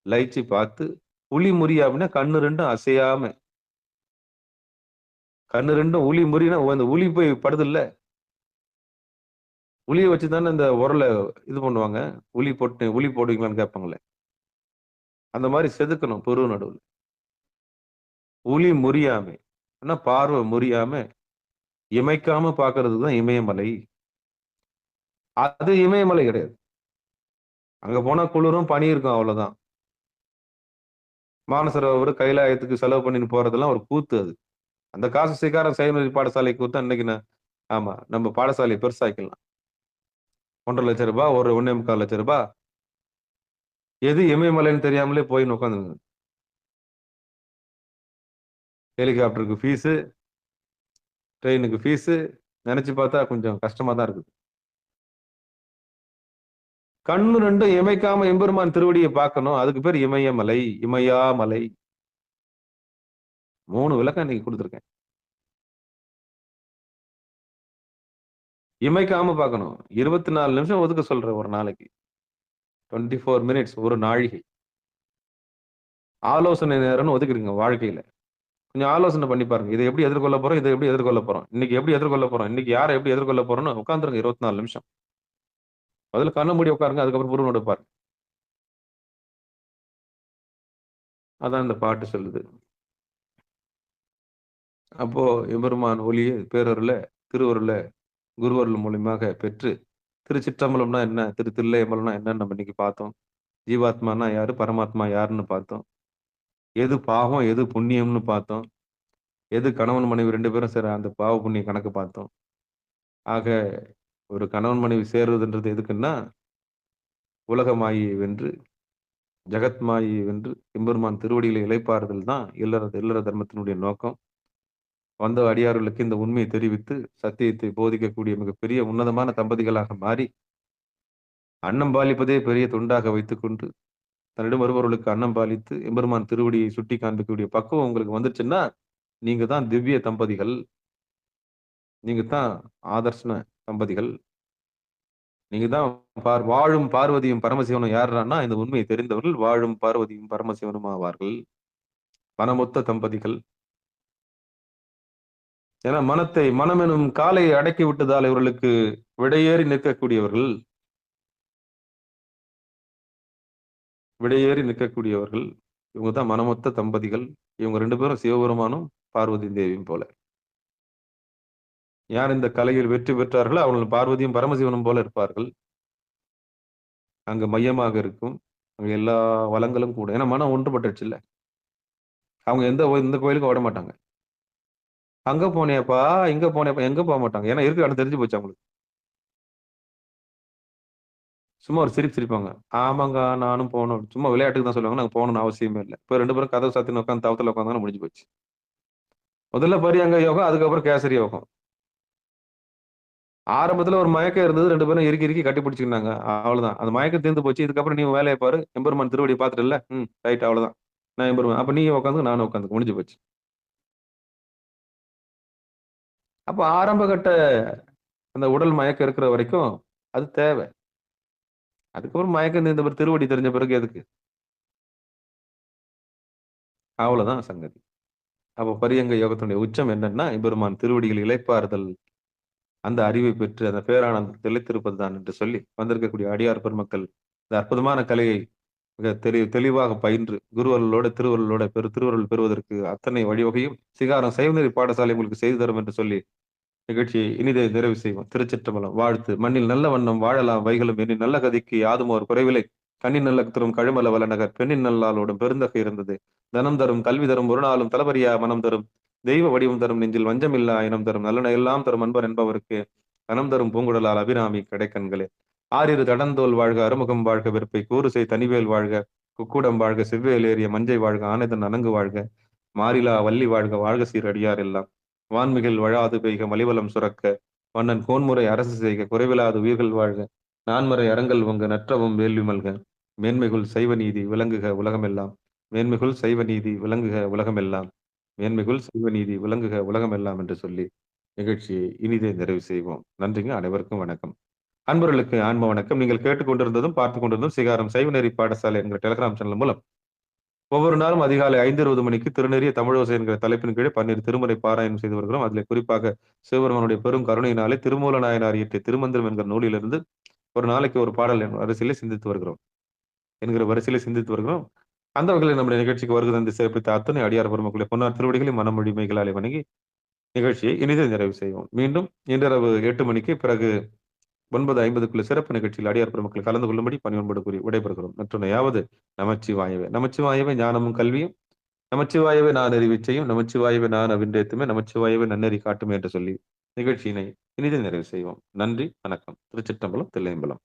லைச்சு பார்த்து ஒளி முறியா அப்படின்னா கண்ணு ரெண்டும் அசையாம, கண்ணு ரெண்டும் ஒளி முறினா அந்த ஒளி போய் படுது இல்ல, ஒளியை வச்சுதானே இந்த உரலை இது பண்ணுவாங்க. ஒளி போடுவீங்களான்னு கேட்பாங்களே, அந்த மாதிரி செதுக்கணும் புருவ நடுவுல. ஒளி முறியாம ஆனா பார்வை முறியாம இமைக்காம பாக்குறதுக்கு தான் இமயமலை. அது இமயமலை கிடையாது. அங்க போனா குளிரும் பனி இருக்கும், அவ்வளவுதான். மானசரோவர் கைலாயத்துக்கு செலவு பண்ணிட்டு போறதெல்லாம் ஒரு கூத்து. அது அந்த காசு சிகாரம் சைவநெறி பாடசாலை கூத்து. அன்னைக்கு ஆமா நம்ம பாடசாலையை பெருசாக்கலாம். 1.5 லட்சம் ரூபாய், 1.25 லட்சம் ரூபாய். எது இமயமலைன்னு தெரியாமலே போய் உட்காந்து. ஹெலிகாப்டருக்கு ஃபீஸு, ட்ரெயினுக்கு ஃபீஸு நினைச்சு பார்த்தா கொஞ்சம் கஷ்டமா தான் இருக்குது. கண்ணு ரெண்டும் இமைக்காம எம்பெருமான் திருவடியை பார்க்கணும். அதுக்கு பேர் இமயமலை, இமயாமலை. 3 விளக்கம் இன்னைக்கு கொடுத்துருக்கேன். இமைக்காம பார்க்கணும். 24 நிமிஷம் ஒதுக்க சொல்றேன் ஒரு நாளைக்கு. 24 மினிட்ஸ், ஒரு நாழிகை. ஆலோசனை நேரம்னு ஒதுக்குறீங்க வாழ்க்கையில. கொஞ்சம் ஆலோசனை பண்ணி பாருங்க. இதை எப்படி எதிர்கொள்ள போறோம், இதை எப்படி எதிர்கொள்ள போறோம், இன்னைக்கு எப்படி எதிர்கொள்ள போறோம், இன்னைக்கு யாரை எப்படி எதிர்கொள்ள போறோம்னு உட்காந்துருங்க 24 நிமிஷம். முதல்ல கண்ண மூடி உட்காருங்க, அதுக்கப்புறம் புருவனோட பாருங்க. அதான் இந்த பாட்டு சொல்லுது. அப்போ எம்பெருமான் ஒளியை பேரருள திருவருள குருவருள் மூலியமாக பெற்று, திருச்சிற்றம்பலம்னா என்ன, தில்லையம்பலம்னா என்னன்னு நம்ம இன்னைக்கு பார்த்தோம். ஜீவாத்மானா யாரு, பரமாத்மா யாருன்னு பார்த்தோம். எது பாவம் எது புண்ணியம்னு பார்த்தோம். எது கணவன் மனைவி 2 பேரும் சேர அந்த பாவ புண்ணிய கணக்கு பார்த்தோம். ஆக ஒரு கணவன் மனைவி சேர்வதுன்றது எதுக்குன்னா, உலக மாயை வென்று ஜெகத் மாயை வென்று எம்பெருமான் திருவடிகளை இளைப்பாறுதல் தான் இல்லற தர்மத்தினுடைய நோக்கம். வந்த அடியார்களுக்கு இந்த உண்மையை தெரிவித்து சத்தியத்தை போதிக்கக்கூடிய மிகப்பெரிய உன்னதமான தம்பதிகளாக மாறி, அன்னம் பாலிப்பதே பெரிய தொண்டாக வைத்துக்கொண்டு தன்னிடம் வருபவர்களுக்கு அன்னம் பாலித்து எம்பெருமான் திருவடியை சுட்டி காண்பிக்கக்கூடிய பக்குவம் உங்களுக்கு வந்துருச்சுன்னா, நீங்க தான் திவ்ய தம்பதிகள். நீங்க தான் ஆதர்ஷன தம்பதிகள். நீங்க தான் வாழும் பார்வதியும் பரமசிவனும் யாருன்னா, இந்த உண்மையை தெரிந்தவர்கள் வாழும் பார்வதியும் பரமசிவனும் ஆவார்கள். மனமொத்த தம்பதிகள். ஏன்னா மனம் எனும் காலை அடக்கி விட்டதால் இவர்களுக்கு விடையேறி நிற்கக்கூடியவர்கள். இவங்க தான் மனமொத்த தம்பதிகள். இவங்க 2 பேரும் சிவபெருமானும் பார்வதி தேவியும் போல. யார் இந்த கலையில் வெற்றி பெற்றார்களோ அவர்கள் பார்வதியும் பரமசிவனும் போல இருப்பார்கள். அங்க மையமாக இருக்கும் அங்க எல்லா வளங்களும் கூட. ஏன்னா மனம் ஒன்றுபட்டுச்சு இல்ல. அவங்க இந்த கோயிலுக்கும் ஓட மாட்டாங்க. அங்க போனியாப்பா, இங்க போனியாப்பா, எங்க போக மாட்டாங்க. ஏன்னா இருக்கிற இடம் தெரிஞ்சு போச்சு அவங்களுக்கு. சும்மா ஒரு சிரிப்பு சிரிப்பாங்க. ஆமாங்க, நானும் போணும். சும்மா விளையாட்டுக்கு தான் சொல்லுவாங்க. நாங்க போகணும்னு அவசியமே இல்ல. இப்ப 2 பேரும் கதவு சாத்தின்னு உட்கார்ந்து தவத்துல உட்கார்ந்தாங்கன்னா முடிஞ்சு போச்சு. முதல்ல பரியங்க யோகம், அதுக்கப்புறம் கேசரி யோகம். ஆரம்பத்துல ஒரு மயக்கம் இருந்தது. 2 பேரும் இறுக்கி இறுக்கி கட்டி பிடிச்சுக்கினாங்க. அவ்வளவுதான். அந்த மயக்கம் தீர்ந்து போச்சு. இதுக்கப்புறம் நீ உன் வேலைய பாரு. எம்பெருமான் திருவடிய பார்த்துட்டல்ல. ரைட் அவ்வளவுதான். நான் எம்பெருமான். அப்ப நீயும் உட்காந்துக்க, நானும் உட்காந்துக்க. முடிஞ்சு போச்சு. அப்ப ஆரம்ப கட்ட அந்த உடல் மயக்கம் இருக்கிற வரைக்கும் அது தேவை. அதுக்கப்புறம் மயக்கம் தீர்ந்த பிறகு திருவடி தெரிஞ்ச பிறகு எதுக்கு? அவ்வளவுதான் சங்கதி. அப்ப பரியங்க யோகத்தினுடைய உச்சம் என்னன்னா, எம்பெருமான் திருவடியில் இளைப்பாறுதல், அந்த அறிவை பெற்று அந்த பேரானந்தத்தில் திளைத்திருப்பதுதான் என்று சொல்லி வந்திருக்கக்கூடிய அடியார் பெருமக்கள் இந்த அற்புதமான கலையை மிக தெளிவாக பயின்று குருவர்களோட திருவருளோட திருவருள் பெறுவதற்கு அத்தனை வழிவகையும் சிகாரம் சைவநெறி பாடசாலை உங்களுக்கு செய்து தரும் என்று சொல்லி நிகழ்ச்சியை இனிதே நிறைவு செய்வோம். திருச்சிற்றம்பலம். வாழ்த்து. மண்ணில் நல்ல வண்ணம் வாழலாம் வைகளும் எண்ணின் நல்ல கதிக்கு யாதும் ஒரு குறைவில்லை. கண்ணின் நல்ல தரும் கழுமல வளநகர் பெண்ணின் நல்லாளோடும் பெருந்தகை இருந்தது. தனம் தரும் கல்வி தரும் ஒரு நாளும் தளபரியா மனம் தரும் தெய்வ வடிவம் தரும் நெஞ்சில் வஞ்சமில்லா இனம் தரும் நல்லன எல்லாம் தரும் அன்பர் என்பவருக்கு தனம் தரும் பூங்குடலால் அபிராமி கடைக்கண்களே. ஆறிரு தடந்தோல் வாழ்க அறுமுகம் வாழ்க வெறுப்பை கூறுசை தனிவேல் வாழ்க குக்குடம் வாழ்க செவ்வேல் ஏறிய மஞ்சை வாழ்க ஆனைதன் அணங்கு வாழ்க மாறிலா வள்ளி வாழ்க வாழ்க சீரடியார் எல்லாம் வான்மிகள் வழாது பெய்க மலிவலம் சுரக்க வண்ணன் கோன்முறை அரசு செய்க குறைவிலாது உயிர்கள் வாழ்க நான்மறை அறங்கள் உங்க நற்றவும் வேள்வி மல்க மேன்மைகுள் சைவ நீதி விளங்குக உலகமெல்லாம் மேன்மைகுள் சைவ நீதி விளங்குக உலகமெல்லாம் மேன்மைகுள் சைவ நீதி விளங்குக உலகமெல்லாம் என்று சொல்லி நிகழ்ச்சியை இனிதே நிறைவு செய்வோம். நன்றிங்க. அனைவருக்கும் வணக்கம். அன்பர்களுக்கு ஆன்ம வணக்கம். நீங்கள் கேட்டுக்கொண்டிருந்ததும் பார்த்துக் கொண்டிருந்ததும் சிகாரம் சைவநெறி பாடசாலை என்கிற டெலிகிராம் சேனல் மூலம் ஒவ்வொரு நாளும் அதிகாலை 5:20 மணிக்கு திருநெறிய தமிழோசை என்கிற தலைப்பின் கீழே 12 திருமுறை பாராயணம் செய்து வருகிறோம். அதில் குறிப்பாக சிவபெருமானுடைய பெரும் கருணையினாலே திருமூல நாயனார் இயற்றிய திருமந்திரம் என்கிற நூலிலிருந்து ஒரு நாளைக்கு ஒரு பாடல் வரிசையிலே சிந்தித்து வருகிறோம். அந்த வகையில் நம்முடைய நிகழ்ச்சிக்கு வருகை தந்து சிறப்பித்த அத்தனை அடியார் பெருமக்களுடைய பொன்னார் திருவடிகளை மனமொழி மைகளாலே வணங்கி நிகழ்ச்சியை இனிதே நிறைவு செய்வோம். மீண்டும் இன்றிரவு 8 மணிக்கு பிறகு 9:50 சிறப்பு நிகழ்ச்சியில் அடியார் பெருமக்கள் கலந்து கொள்ளும்படி பணிவன்போடு கூறி விடைபெறுகிறோம். மற்றொன்னையாவது நமச்சிவாயவே. நமச்சிவாயவே ஞானமும் கல்வியும், நமச்சிவாயவே நான் அறிவிச் செய்யும், நமச்சிவாயவே நான் அவின்றேத்துமே, நமச்சிவாயவே நன்னெறி காட்டுமே என்று சொல்லி நிகழ்ச்சியினை இனிதே நிறைவு செய்வோம். நன்றி, வணக்கம். திருச்சிற்றம்பலம், தில்லையம்பலம்.